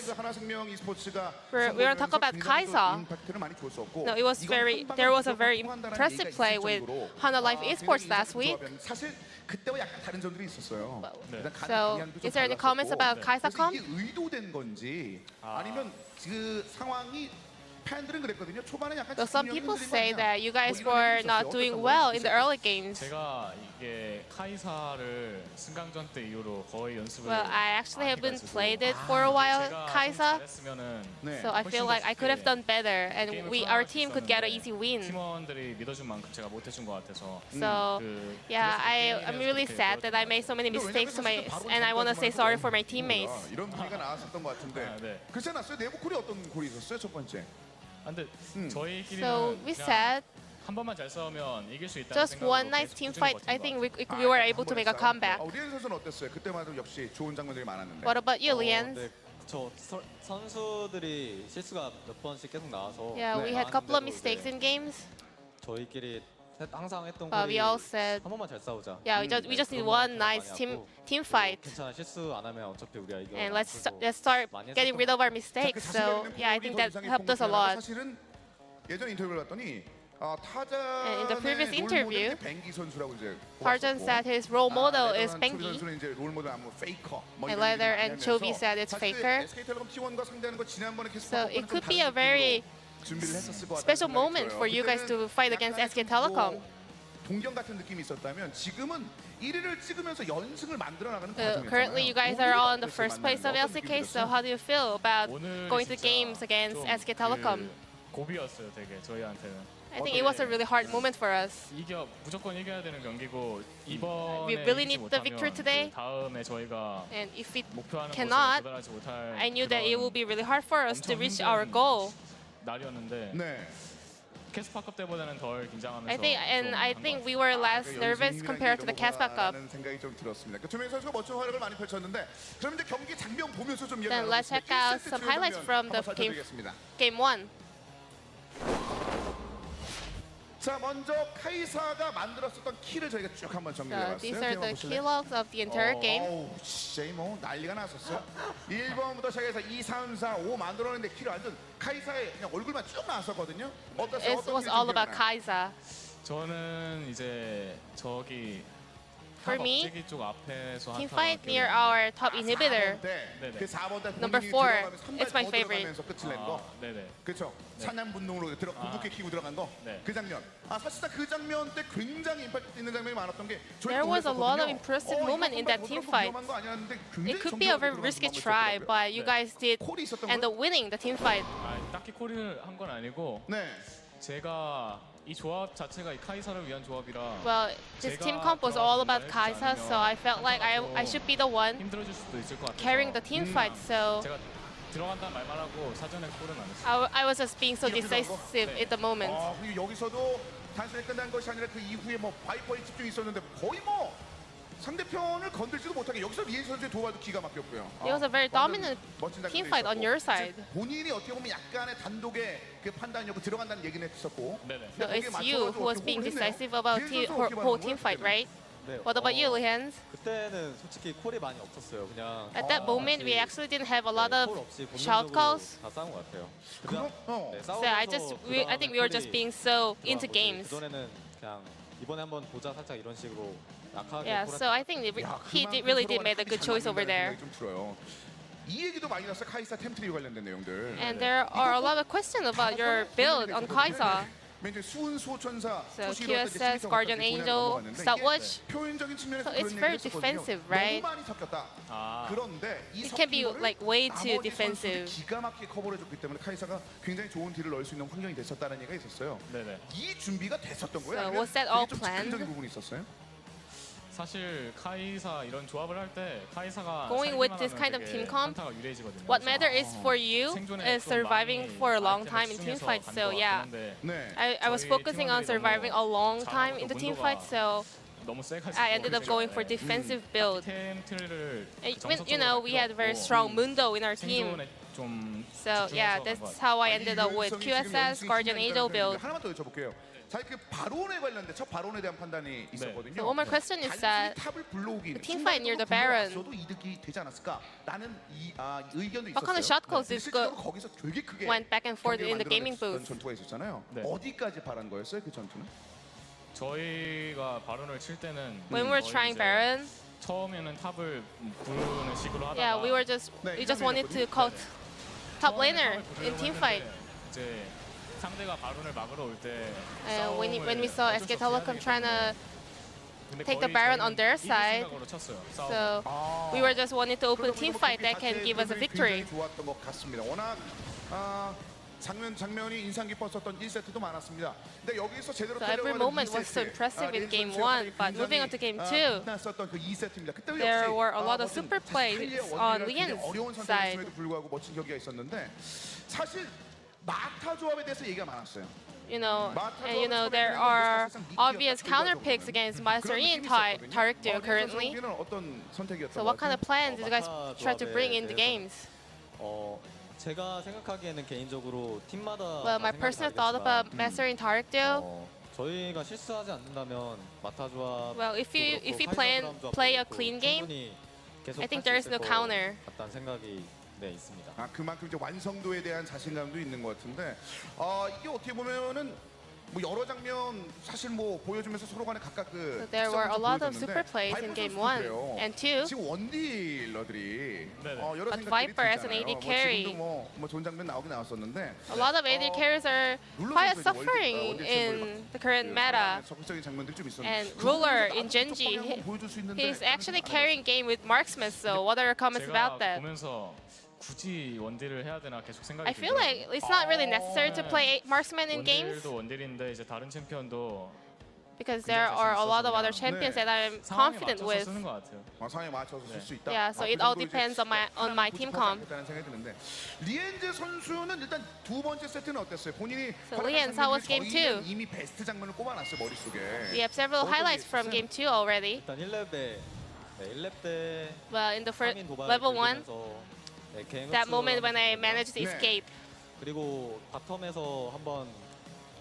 Speaker 4: we're going to talk about Kai'Sa. No, it was there was a very impressive play with Hana Life Esports last week.
Speaker 5: 사실 그때와 약간 다른 점들이 있었어요.
Speaker 4: So, is there any comments about Kai'Sa comp?
Speaker 5: 이게 의도된 건지 아니면 그 상황이 팬들은 그랬거든요. 초반에 약간
Speaker 4: So some
Speaker 5: 집중력이
Speaker 4: people
Speaker 5: 흔들린 거
Speaker 4: say
Speaker 5: 아니야?
Speaker 4: that you guys
Speaker 5: 뭐 이런
Speaker 4: were
Speaker 5: 얘기
Speaker 4: not
Speaker 5: 있었어요.
Speaker 4: doing
Speaker 5: 어떻다고요?
Speaker 4: well in the early games.
Speaker 6: 제가 이게 카이사를 승강전 때 이후로 거의 연습을
Speaker 4: Well, I actually
Speaker 6: 많이
Speaker 4: haven't
Speaker 6: 해가지고
Speaker 4: played it for a while,
Speaker 6: 제가 좀
Speaker 4: Kaisa.
Speaker 6: 잘했으면은
Speaker 5: 네.
Speaker 4: So I feel like I could have done better, and our team could get an easy win.
Speaker 6: 팀원들이 믿어준 만큼 제가 못해준 것 같아서
Speaker 4: So yeah, I'm really sad that I made so many mistakes and I want to say sorry for my teammates.
Speaker 5: 이런 분위기가 나왔었던 것 같은데.
Speaker 6: 아, 네.
Speaker 5: 글쎄 났어요. 내부 콜이 어떤 콜이 있었어요? 첫 번째.
Speaker 6: 근데 저희끼리는
Speaker 4: So we
Speaker 6: 그냥
Speaker 4: said
Speaker 6: 한 번만 잘 싸우면 이길 수 있다는
Speaker 4: just one
Speaker 6: 생각으로
Speaker 4: nice
Speaker 6: 계속
Speaker 4: team
Speaker 6: 꾸준히
Speaker 4: fight.
Speaker 6: 버틴
Speaker 4: I
Speaker 6: 것
Speaker 4: think
Speaker 6: 같아요.
Speaker 4: we were able to make a comeback.
Speaker 5: 리엔 선수는 어땠어요? 그때만 해도 역시 좋은 장면들이 많았는데.
Speaker 4: What about you, Lian?
Speaker 6: 네, 저 선수들이 실수가 몇 번씩 계속 나와서
Speaker 4: Yeah, we had a couple of mistakes in games,
Speaker 6: 저희끼리 항상 했던
Speaker 4: but we
Speaker 6: 콜이
Speaker 4: all said,
Speaker 6: 한 번만 잘 싸우자.
Speaker 4: yeah, we just need one nice team fight,
Speaker 6: 괜찮아 실수 안 하면 어차피 우리가 이겨.
Speaker 4: and let's start getting rid of our mistakes. So yeah, I think that helped us a lot.
Speaker 5: 사실은 예전 인터뷰를 봤더니
Speaker 4: And in the previous
Speaker 5: 타자의
Speaker 4: interview,
Speaker 5: 롤모델이 뱅기 선수라고 이제
Speaker 4: Parjan
Speaker 5: 보았었고,
Speaker 4: said his role model is
Speaker 5: 초비
Speaker 4: Bengi,
Speaker 5: 선수는 이제 롤모델 아무 페이커 뭐
Speaker 4: and
Speaker 5: 이런
Speaker 4: Leather
Speaker 5: 얘기를
Speaker 4: and
Speaker 5: 많이
Speaker 4: Chovy
Speaker 5: 하면서
Speaker 4: said it's
Speaker 5: 사실
Speaker 4: FLICKR.
Speaker 5: SK텔레콤 T1과 상대하는 거 지난번에 계속
Speaker 4: So
Speaker 5: 봤던
Speaker 4: it could
Speaker 5: 거는
Speaker 4: be a
Speaker 5: 좀 다른
Speaker 4: very
Speaker 5: 느낌으로 준비를 했었을 것 같다는
Speaker 4: special
Speaker 5: 생각이
Speaker 4: moment
Speaker 5: 들어요.
Speaker 4: for you guys to fight against
Speaker 5: 그때는
Speaker 4: SK
Speaker 5: 약간의
Speaker 4: Telecom.
Speaker 5: 뭐 동경 같은 느낌이 있었다면 지금은 1위를 찍으면서 연승을 만들어 나가는
Speaker 4: Currently, you guys are all in the first place of LCK. So how do you feel about
Speaker 6: 오늘
Speaker 4: going to
Speaker 6: 진짜
Speaker 4: games against
Speaker 6: 좀
Speaker 4: SK Telecom?
Speaker 6: 고비였어요, 되게 저희한테는.
Speaker 4: I think it was a really hard moment for us.
Speaker 6: 무조건 이겨야 되는 경기고 이번에
Speaker 4: We really
Speaker 6: 이기지
Speaker 4: need the
Speaker 6: 못하면
Speaker 4: victory today.
Speaker 6: 그 다음에 저희가
Speaker 4: And if it
Speaker 6: 목표하는
Speaker 4: cannot,
Speaker 6: 곳에 도달하지 못할
Speaker 4: I knew that it will be really hard for us to
Speaker 6: 엄청
Speaker 4: reach
Speaker 6: 힘든
Speaker 4: our goal.
Speaker 6: 날이었는데
Speaker 5: 네.
Speaker 6: 캐스파컵 때보다는 덜 긴장하면서
Speaker 4: I think we were less nervous compared to the Caspa Cup.
Speaker 5: 생각이 좀 들었습니다. 두 명의 선수가 멋진 활약을 많이 펼쳤는데 그럼 이제 경기 장면 보면서 좀
Speaker 4: Then let's check out some highlights from the game 1.
Speaker 5: 자, 먼저 카이사가 만들었었던 키를 저희가 쭉 한번
Speaker 4: So
Speaker 5: 정리해봤어요.
Speaker 4: these are the
Speaker 5: 보실래요?
Speaker 4: key logs of the entire game.
Speaker 5: 어우, 진짜 뭐 난리가 났었어요. 1번부터 시작해서 2, 3, 4, 5 만들어냈는데 키를 완전 카이사의 그냥 얼굴만 쭉 나왔었거든요. 어떠세요?
Speaker 4: It was all about Kaisa.
Speaker 6: 저는 이제 저기
Speaker 4: For me,
Speaker 6: 업체기 쪽 앞에서
Speaker 4: team
Speaker 6: 한타
Speaker 4: fight near our top inhibitor.
Speaker 5: 그 4번 때
Speaker 4: Number 4, it's my favorite.
Speaker 5: 끝을 낸 거.
Speaker 6: 네네.
Speaker 5: 그렇죠. 사냥분동으로 궁극기 키고 들어간 거.
Speaker 6: 네.
Speaker 5: 그 장면. 사실상 그 장면 때 굉장히 임팩트 있는 장면이 많았던 게
Speaker 4: There was a lot of impressive moment in that team fight. It could be a very risky try, but you guys did end up winning the team fight.
Speaker 6: 딱히 콜을 한 건 아니고
Speaker 5: 네.
Speaker 6: 제가 이 조합 자체가 이 카이사를 위한 조합이라
Speaker 4: Well, this team comp was all about Kaisa, so I felt like I should be the one
Speaker 6: 힘들어질 수도 있을 것 같아서
Speaker 4: carrying the team fight. So
Speaker 6: 제가 들어간다는 말만 하고 사전에 콜은 안 했어요.
Speaker 4: I was just being so decisive at the moment.
Speaker 5: 그리고 여기서도 단순히 끝난 것이 아니라 그 이후에 뭐 바이퍼에 집중이 있었는데 거의 뭐 상대편을 건들지도 못하게 여기서 리엔 선수의 도발도 기가 막혔고요.
Speaker 4: It was a very dominant team fight on your side.
Speaker 5: 본인이 어떻게 보면 약간의 단독의 그 판단력으로 들어간다는 얘기는 했었고.
Speaker 6: 네네.
Speaker 4: So it's you who was being decisive about whole team fight, right?
Speaker 6: 네.
Speaker 4: What about you, Lians?
Speaker 6: 그때는 솔직히 콜이 많이 없었어요. 그냥
Speaker 4: At that moment, we actually didn't have a lot of
Speaker 6: 콜 없이
Speaker 4: shout calls.
Speaker 6: 다 싸운 것 같아요.
Speaker 5: 그럼
Speaker 4: So I think we were just being so into games.
Speaker 6: 그전에는 그냥 이번에 한번 보자 살짝 이런 식으로 약하게
Speaker 4: Yeah, so I think he really did make a good choice over there.
Speaker 5: 좀 들어요. 이 얘기도 많이 났어요. 카이사 템트리 관련된 내용들.
Speaker 4: And there are a lot of questions about your build on Kaisa.
Speaker 5: 맨 수은 수호천사,
Speaker 4: So QSS, Guardian Angel, Stopwatch.
Speaker 5: 표현적인 측면에서
Speaker 4: So it's
Speaker 5: 그런
Speaker 4: very
Speaker 5: 얘기를 했었거든요.
Speaker 4: defensive, right?
Speaker 5: 너무 많이 섞였다. 그런데 이
Speaker 4: It can be
Speaker 5: 섞인 거를
Speaker 4: like way too
Speaker 5: 나머지
Speaker 4: defensive.
Speaker 5: 선수들이 기가 막히게 커버해줬기 때문에 카이사가 굉장히 좋은 딜을 넣을 수 있는 환경이 됐었다는 얘기가 있었어요.
Speaker 6: 네네.
Speaker 5: 이 준비가 됐었던 거예요?
Speaker 4: So
Speaker 5: 아니면
Speaker 4: was that all
Speaker 5: 되게 좀
Speaker 4: planned?
Speaker 5: 즉흥적인 부분이 있었어요?
Speaker 6: 사실 카이사 이런 조합을 할 때 카이사가
Speaker 4: Going with this kind of team comp, what matter is for you is surviving for a long time in team fights. So yeah,
Speaker 5: 네.
Speaker 4: I was focusing on surviving a long time in the team fight. So I ended up going for defensive build. You know, we had very strong Mundo in our team. So yeah, that's how I ended up with QSS, Guardian Angel build.
Speaker 5: 하나만 더 여쭤볼게요. 사실 그 바론에 관련된 첫 바론에 대한 판단이 있었거든요.
Speaker 4: So one more question is that
Speaker 5: 탑을 불러오기
Speaker 4: the team fight near the Baron.
Speaker 5: 도 이득이 되지 않았을까라는 의견도 있었어요.
Speaker 4: What kind of shot calls is
Speaker 5: 실제로 거기서 되게 크게
Speaker 4: went back and forth in the gaming
Speaker 5: 만들어냈던
Speaker 4: booth?
Speaker 5: 전투가 있었잖아요.
Speaker 6: 네.
Speaker 5: 어디까지 바란 거였어요, 그 전투는?
Speaker 6: 저희가 바론을 칠 때는
Speaker 4: When we were trying Baron,
Speaker 6: 처음에는 탑을 부르는 식으로 하다가
Speaker 4: yeah, we just wanted to call top laner in team fight.
Speaker 6: 이제 상대가 바론을 막으러 올 때
Speaker 4: when we saw SK Telecom trying to take the Baron on their side, so we were just wanting to open a team fight that can give us a victory.
Speaker 5: 좋았던 것 같습니다. 워낙 장면이 인상 깊었었던 1세트도 많았습니다. 근데 여기서 제대로
Speaker 4: So every moment was so impressive in game 1, but moving on to game 2,
Speaker 5: 났었던 그 2세트입니다. 그때
Speaker 4: there were a lot of super plays on Lian's
Speaker 5: 어려운
Speaker 4: side.
Speaker 5: 선택임에도 불구하고 멋진 경기가 있었는데 사실 마타 조합에 대해서 얘기가 많았어요.
Speaker 4: And there are obvious counter picks against Master Yi and Tariq Duo currently. So what kind of plans did you guys try to bring in the games?
Speaker 7: 제가 생각하기에는 개인적으로 팀마다
Speaker 4: Well, my personal thought about Master Yi and Tariq Duo.
Speaker 7: 저희가 실수하지 않는다면 마타 조합
Speaker 4: Well, if you play a clean game, I think there is no counter.
Speaker 7: 같다는 생각이 있습니다.
Speaker 5: 그만큼 이제 완성도에 대한 자신감도 있는 것 같은데 이게 어떻게 보면은 뭐 여러 장면 사실 뭐 보여주면서 서로 간에 각각 그
Speaker 4: So there were a lot of super plays in game 1 and 2.
Speaker 5: 지금 원딜러들이 여러
Speaker 4: But
Speaker 5: 생각들이
Speaker 4: Viper as an
Speaker 5: 들잖아요.
Speaker 4: AD carry.
Speaker 5: 지금도 뭐 좋은 장면 나왔었는데
Speaker 4: A lot of AD carries are quite suffering in the current meta.
Speaker 5: 적극적인 장면들이 좀 있었는데
Speaker 4: And Ruler in Genji, he's actually carrying game with marksman. So what are your comments about that?
Speaker 6: 보면서 굳이 원딜을 해야 되나 계속 생각이
Speaker 4: I feel like it's not really necessary to play marksman in games
Speaker 6: 원딜도 원딜인데 이제 다른 챔피언도
Speaker 4: because there are a lot of other champions that I'm
Speaker 6: 상황에
Speaker 4: confident
Speaker 6: 맞춰서
Speaker 4: with.
Speaker 6: 쓰는 것 같아요.
Speaker 5: 상황에 맞춰서 쓸 수 있다.
Speaker 4: Yeah, so it all depends on my team comp.
Speaker 5: 생각이 드는데 리엔즈 선수는 일단 두 번째 세트는 어땠어요? 본인이
Speaker 4: So Lian's, how was game 2?
Speaker 5: 이미 베스트 장면을 꼽아놨어요 머릿속에.
Speaker 4: We have several highlights from game 2 already.
Speaker 7: 일단 1렙 때
Speaker 4: Well, in the first
Speaker 7: 3인 도발을
Speaker 4: level 1,
Speaker 7: 갱
Speaker 4: that moment when I
Speaker 7: 흡수하면서
Speaker 4: managed to
Speaker 5: 네.
Speaker 4: escape.
Speaker 7: 그리고 바텀에서 한번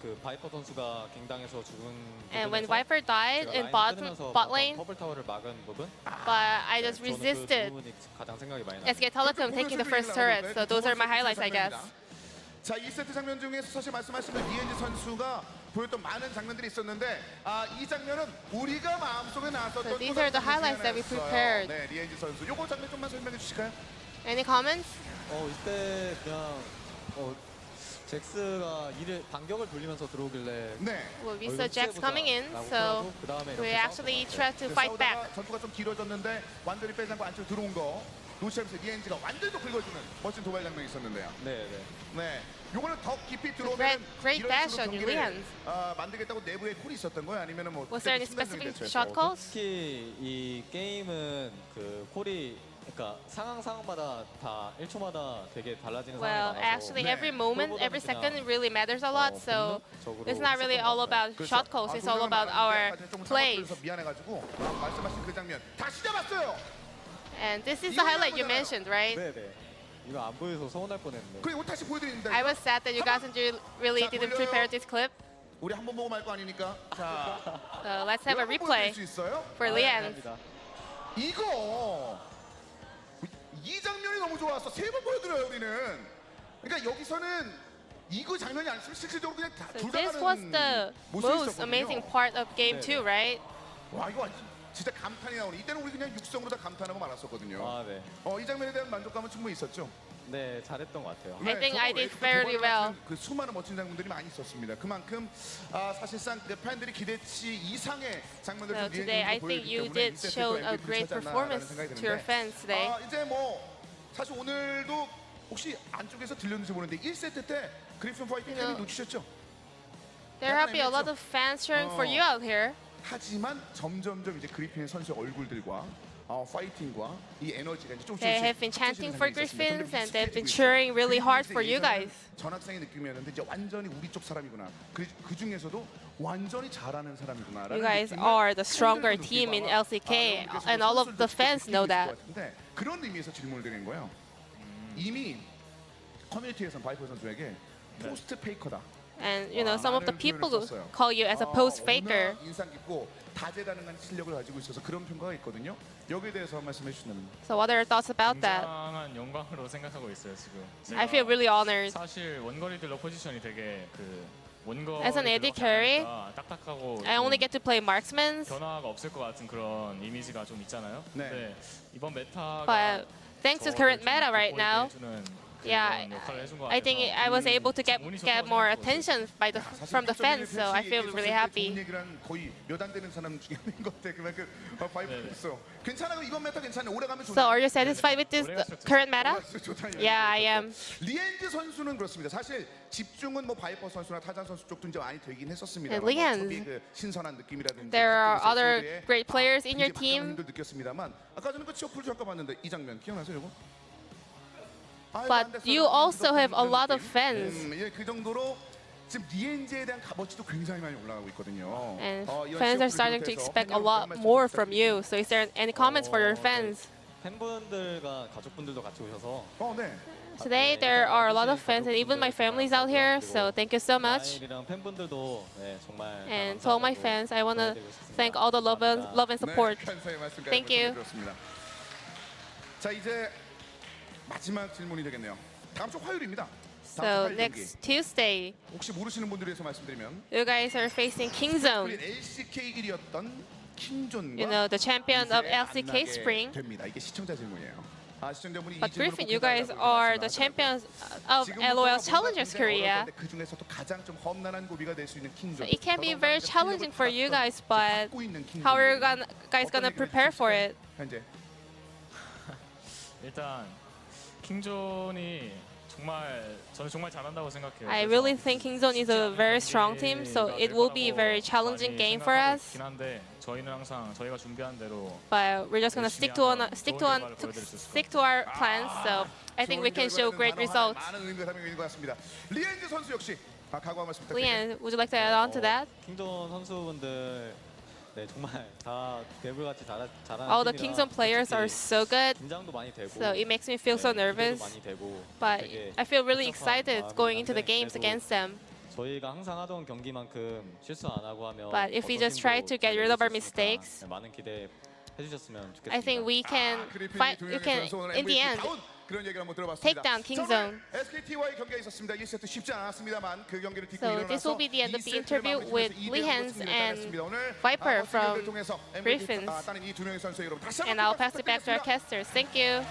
Speaker 7: 그 바이퍼 선수가 갱당해서 죽은
Speaker 4: And when
Speaker 7: 부분에서
Speaker 4: Viper died
Speaker 7: 제가
Speaker 4: in
Speaker 7: 라인
Speaker 4: bot
Speaker 7: 끊으면서
Speaker 4: lane,
Speaker 7: 퍼블 타워를 막은 부분
Speaker 4: but I just
Speaker 7: 저는 그
Speaker 4: resisted
Speaker 7: 부분이 가장 생각이 많이 나요.
Speaker 4: SK Telecom taking the first turret. So those are my highlights, I guess.
Speaker 5: 자, 2세트 장면 중에서 사실 말씀하신 리엔즈 선수가 보였던 많은 장면들이 있었는데 이 장면은 우리가 마음속에 나왔었던
Speaker 4: So these are the highlights that we prepared.
Speaker 5: 네, 리엔즈 선수. 요거 장면 좀만 설명해 주실까요?
Speaker 4: Any comments?
Speaker 7: 이때 그냥 잭스가 반격을 돌리면서 들어오길래
Speaker 5: 네.
Speaker 4: Well, we saw Jax coming in, so we actually tried to fight back.
Speaker 5: 전투가 좀 길어졌는데 완전히 빼장고 안쪽으로 들어온 거 노시하면서 리엔즈가 완전히 또 긁어주는 멋진 도발 장면이 있었는데요. 네. 요거는 더 깊이 들어오면
Speaker 4: Great dash on your Lians.
Speaker 5: 만들겠다고 내부에 콜이 있었던 거예요? 아니면은 뭐
Speaker 4: Was there any specific shot calls?
Speaker 7: 특히 이 게임은 그 콜이 그러니까 상황마다 다 1초마다 되게 달라지는
Speaker 4: Well,
Speaker 7: 상황이 많아서
Speaker 4: actually, every moment, every second really matters a lot. So it's not really all about shot calls. It's all about our plays.
Speaker 5: 미안해가지고 말씀하신 그 장면 다시 잡았어요.
Speaker 4: And this is the highlight you mentioned, right?
Speaker 7: 이거 안 보여서 서운할 뻔했는데.
Speaker 5: 그리고 다시 보여드립니다.
Speaker 4: I was sad that you guys really didn't prepare this clip.
Speaker 5: 우리 한 번 보고 말 거 아니니까. 자,
Speaker 4: So let's have a replay for Lian.
Speaker 5: 이거 이 장면이 너무 좋았어. 세 번 보여드려요 우리는. 그러니까 여기서는 이거 장면이 아니면 실질적으로 그냥
Speaker 4: So
Speaker 5: 둘
Speaker 4: this
Speaker 5: 다
Speaker 4: was
Speaker 5: 가는
Speaker 4: the
Speaker 5: 모습이
Speaker 4: most amazing
Speaker 5: 있었거든요.
Speaker 4: part of game 2, right?
Speaker 5: 와 이거 완전 진짜 감탄이 나오네. 이때는 우리 그냥 육성으로 다 감탄하고 말았었거든요.
Speaker 7: 네.
Speaker 5: 이 장면에 대한 만족감은 충분히 있었죠.
Speaker 7: 네, 잘했던 것 같아요.
Speaker 4: I think I did
Speaker 5: 저도
Speaker 4: fairly well.
Speaker 5: 그 수많은 멋진 장면들이 많이 있었습니다. 그만큼 사실상 그 팬들이 기대치 이상의 장면들을
Speaker 4: So
Speaker 5: 좀
Speaker 4: today, I
Speaker 5: 리엔즈에서
Speaker 4: think
Speaker 5: 보여줬기
Speaker 4: you
Speaker 5: 때문에
Speaker 4: did
Speaker 5: 이 세트도
Speaker 4: show a
Speaker 5: MVP를
Speaker 4: great
Speaker 5: 차지 않나라는
Speaker 4: performance
Speaker 5: 생각이
Speaker 4: to your
Speaker 5: 드는데,
Speaker 4: fans today.
Speaker 5: 이제 뭐 사실 오늘도 혹시 안쪽에서 들렸는지 모르는데 1세트 때 그리핀 파이팅 팬이 놓치셨죠?
Speaker 4: There have been a lot of fans cheering for you out here.
Speaker 5: 하지만 점점점 이제 그리핀 선수의 얼굴들과 파이팅과 이 에너지가 이제 조금씩
Speaker 4: They have been chanting for Griffins and they've been cheering really hard for you guys.
Speaker 5: 전학생의 느낌이었는데 이제 완전히 우리 쪽 사람이구나. 그 중에서도 완전히 잘하는 사람이구나.
Speaker 4: You guys are the stronger team in LCK, and all of the fans know that.
Speaker 5: 그런 의미에서 질문을 드린 거예요. 이미 커뮤니티에서는 바이퍼 선수에게 포스트 페이커다.
Speaker 4: And some of the people call you as a post faker.
Speaker 5: 인상 깊고 다재다능한 실력을 가지고 있어서 그런 평가가 있거든요. 여기에 대해서 한 말씀해 주시면.
Speaker 4: So what are your thoughts about that?
Speaker 6: 굉장한 영광으로 생각하고 있어요 지금.
Speaker 4: I feel really honored.
Speaker 6: 사실 원거리 딜러 포지션이 되게 원거리
Speaker 4: As an AD carry,
Speaker 6: 딱딱하고
Speaker 4: I only get to play marksmen.
Speaker 6: 변화가 없을 것 같은 그런 이미지가 좀 있잖아요.
Speaker 5: 네.
Speaker 6: 근데 이번 메타가
Speaker 4: But thanks to current meta right now, Yeah,
Speaker 6: 그런 역할을 해준 것
Speaker 4: I think I was able to get
Speaker 6: 운이
Speaker 4: more
Speaker 6: 좋다고
Speaker 4: attention from the fans, so I feel really happy.
Speaker 5: 얘기란 거의 몇 안 되는 사람 중에 한 것 같아. 그만큼 바이브가 있어. 괜찮아. 이번 메타 괜찮아. 오래 가면 좋아.
Speaker 4: So are you satisfied with this current meta?
Speaker 5: 좋다.
Speaker 4: Yeah, I am.
Speaker 5: 리엔즈 선수는 그렇습니다. 사실 집중은 뭐 바이퍼 선수나 타잔 선수 쪽도 이제 많이 되긴 했었습니다.
Speaker 4: 네, 리엔즈.
Speaker 5: 그 신선한 느낌이라든지
Speaker 4: There are
Speaker 5: 각종
Speaker 4: other
Speaker 5: 선수들의
Speaker 4: great players in your
Speaker 5: 굉장히
Speaker 4: team.
Speaker 5: 박정희도 느꼈습니다만 아까 전에 그 치어풀 잠깐 봤는데 이 장면 기억나세요, 이거?
Speaker 4: But you also have a lot of fans.
Speaker 5: 예, 그 정도로 지금 리엔즈에 대한 값어치도 굉장히 많이 올라가고 있거든요.
Speaker 4: And
Speaker 5: 이런
Speaker 4: fans are
Speaker 5: 치어풀을
Speaker 4: starting to
Speaker 5: 비롯해서
Speaker 4: expect a
Speaker 5: 팬여러분
Speaker 4: lot
Speaker 5: 한 말씀
Speaker 4: more from
Speaker 5: 부탁드립니다.
Speaker 4: you. So is there any comments for your fans?
Speaker 7: 팬분들과 가족분들도 같이 오셔서
Speaker 5: 네.
Speaker 4: Today there are a lot of fans and even my family's out here. So thank you so much.
Speaker 7: 라일이랑 팬분들도 네, 정말
Speaker 4: And to all my fans, I want to thank all the love and support.
Speaker 5: 네, 감사의 말씀까지
Speaker 4: Thank you.
Speaker 5: 들었습니다. 자, 이제 마지막 질문이 되겠네요. 다음 주 화요일입니다.
Speaker 4: So
Speaker 5: 다음 주 화요일
Speaker 4: next Tuesday,
Speaker 5: 경기. 혹시 모르시는 분들을 위해서 말씀드리면
Speaker 4: you guys are facing
Speaker 5: 우리
Speaker 4: Kingzone.
Speaker 5: LCK 1위였던 킹존과
Speaker 4: You know, the champion of
Speaker 5: 이제
Speaker 4: LCK
Speaker 5: 만나게
Speaker 4: Spring.
Speaker 5: 됩니다. 이게 시청자 질문이에요. 시청자분이
Speaker 4: But
Speaker 5: 이 질문을
Speaker 4: Griffin,
Speaker 5: 꼭
Speaker 4: you guys
Speaker 5: 해달라고
Speaker 4: are the
Speaker 5: 하더라고요.
Speaker 4: champions of
Speaker 5: 지금부터
Speaker 4: LOL
Speaker 5: 뭔가
Speaker 4: Challengers
Speaker 5: 굉장히
Speaker 4: Korea.
Speaker 5: 어려운데 그 중에서도 가장 좀 험난한 고비가 될 수 있는 킹존.
Speaker 4: So it can be very
Speaker 5: 더더군다나
Speaker 4: challenging for you guys, but
Speaker 5: 갖고 있는 킹존.
Speaker 4: how are you guys
Speaker 5: 어떤
Speaker 4: gonna
Speaker 5: 얘기를
Speaker 4: prepare for
Speaker 5: 해주실까요?
Speaker 4: it?
Speaker 5: 현재
Speaker 6: 일단 킹존이 저는 정말 잘한다고 생각해요.
Speaker 4: I really think Kingzone is a very strong team, so it will be a very challenging game for us.
Speaker 6: 한데 저희는 항상 저희가 준비한 대로
Speaker 4: But we're just gonna stick to our plans. So I think we can show great results.
Speaker 5: 많은 의미가 담겨 있는 것 같습니다. 리엔즈 선수 역시 각오 한 말씀 부탁드립니다.
Speaker 4: Leanne, would you like to add on to that?
Speaker 7: 킹존 선수분들 네, 정말 다 개불같이 잘하는
Speaker 4: All the
Speaker 7: 팀이라
Speaker 4: Kingzone players are
Speaker 7: 솔직히
Speaker 4: so good,
Speaker 7: 긴장도 많이 되고
Speaker 4: so it makes me feel so
Speaker 7: 네,
Speaker 4: nervous.
Speaker 7: 기대도 많이 되고
Speaker 4: But
Speaker 7: 되게
Speaker 4: I feel really
Speaker 7: 복잡한
Speaker 4: excited
Speaker 7: 마음이
Speaker 4: going into the
Speaker 7: 있는데
Speaker 4: games
Speaker 7: 그래도
Speaker 4: against them.
Speaker 7: 저희가 항상 하던 경기만큼 실수 안 하고 하면
Speaker 4: But if we
Speaker 7: 어떤
Speaker 4: just try
Speaker 7: 팀도
Speaker 4: to get rid of our
Speaker 7: 이길 수 있으니까
Speaker 4: mistakes,
Speaker 7: 네, 많은 기대 해주셨으면 좋겠습니다.
Speaker 4: I think we can
Speaker 5: 그리핀이
Speaker 4: fight.
Speaker 5: 두
Speaker 4: We
Speaker 5: 명의
Speaker 4: can,
Speaker 5: 선수 오늘
Speaker 4: in the
Speaker 5: MVP
Speaker 4: end,
Speaker 5: 다운 그런 얘기를 한번 들어봤습니다.
Speaker 4: take down Kingzone.
Speaker 5: SKT와의 경기가 있었습니다. 1세트 쉽지 않았습니다만 그 경기를 딛고
Speaker 4: So this will be the end of the interview with Lee Hans and Viper from Griffin. And I'll pass it back to our casters. Thank you.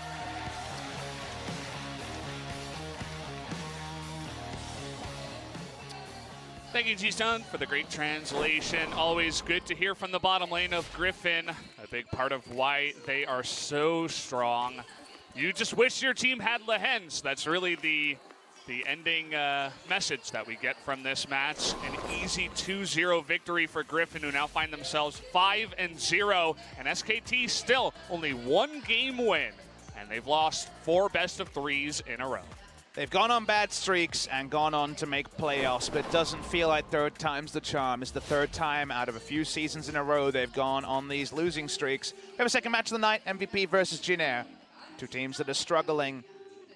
Speaker 1: Thank you, Ji-sun, for the great translation. Always good to hear from the bottom lane of Griffin. A big part of why they are so strong. You just wish your team had Lehens. That's really the ending message that we get from this match. An easy 2-0 victory for Griffin, who now find themselves 5-0. And SKT still only one game win. And they've lost 4 best-of-3s in a row.
Speaker 2: They've gone on bad streaks and gone on to make playoffs, but it doesn't feel like third time's the charm. It's the third time out of a few seasons in a row they've gone on these losing streaks. We have a second match of the night, MVP versus Jinair. Two teams that are struggling.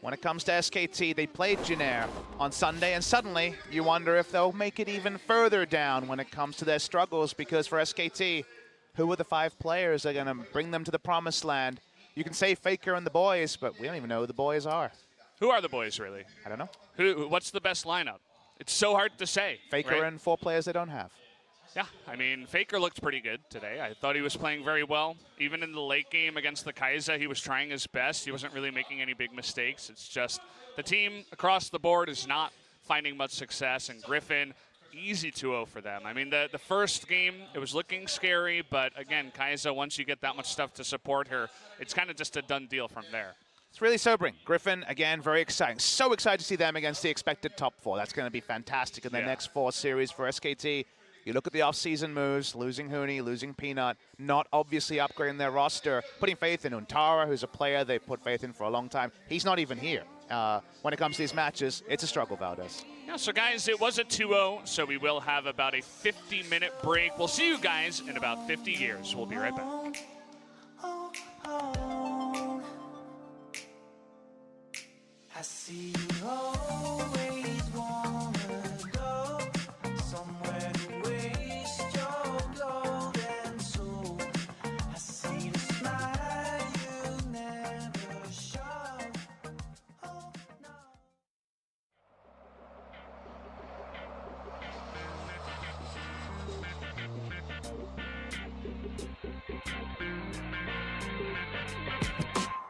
Speaker 2: When it comes to SKT, they played Jinair on Sunday, and suddenly you wonder if they'll make it even further down when it comes to their struggles, because for SKT, who are the 5 players that are going to bring them to the promised land? You can say FLICKR and the boys, but we don't even know who the boys are.
Speaker 1: Who are the boys, really?
Speaker 2: I don't know.
Speaker 1: What's the best lineup? It's so hard to say.
Speaker 2: FLICKR
Speaker 1: right?
Speaker 2: and 4 players they don't have.
Speaker 1: Yeah, I mean, FLICKR looked pretty good today. I thought he was playing very well. Even in the late game against the Kaiser, he was trying his best. He wasn't really making any big mistakes. It's just the team across the board is not finding much success, and Griffin, easy 2-0 for them. I mean, the first game, it was looking scary, but again, Kaiser, once you get that much stuff to support her, it's kind of just a done deal from there.
Speaker 2: It's really sobering. Griffin, again, very exciting. So excited to see them against the expected top 4. That's going to be fantastic in the next 4 series for SKT. You look at the off-season moves, losing Huni, losing Peanut, not obviously upgrading their roster, putting faith in Untara, who's a player they put faith in for a long time. He's not even here. When it comes to these matches, it's a struggle, Valdez.
Speaker 1: Yeah, so guys, it was a 2-0, so we will have about a 50-minute break. We'll see you guys in about 50 years. We'll be right back.
Speaker 3: I see you always wanna go somewhere to waste your golden soul. I see the smile you never show. Oh no.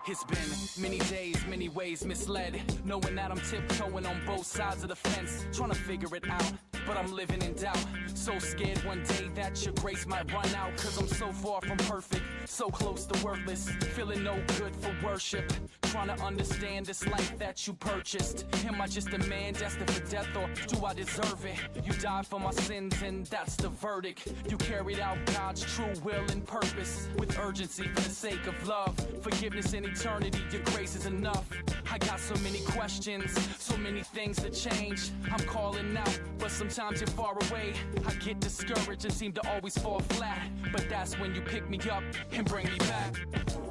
Speaker 8: It's been many days, many ways misled, knowing that I'm tiptoeing on both sides of the fence, trying to figure it out, but I'm living in doubt. So scared one day that your grace might run out, cause I'm so far from perfect, so close to worthless, feeling no good for worship, trying to understand this life that you purchased. Am I just a man destined for death, or do I deserve it? You died for my sins and that's the verdict. You carried out God's true will and purpose with urgency for the sake of love, forgiveness and eternity. Your grace is enough. I got so many questions, so many things to change. I'm calling out, but sometimes you're far away. I get discouraged and seem to always fall flat, but that's when you pick me up and bring me back.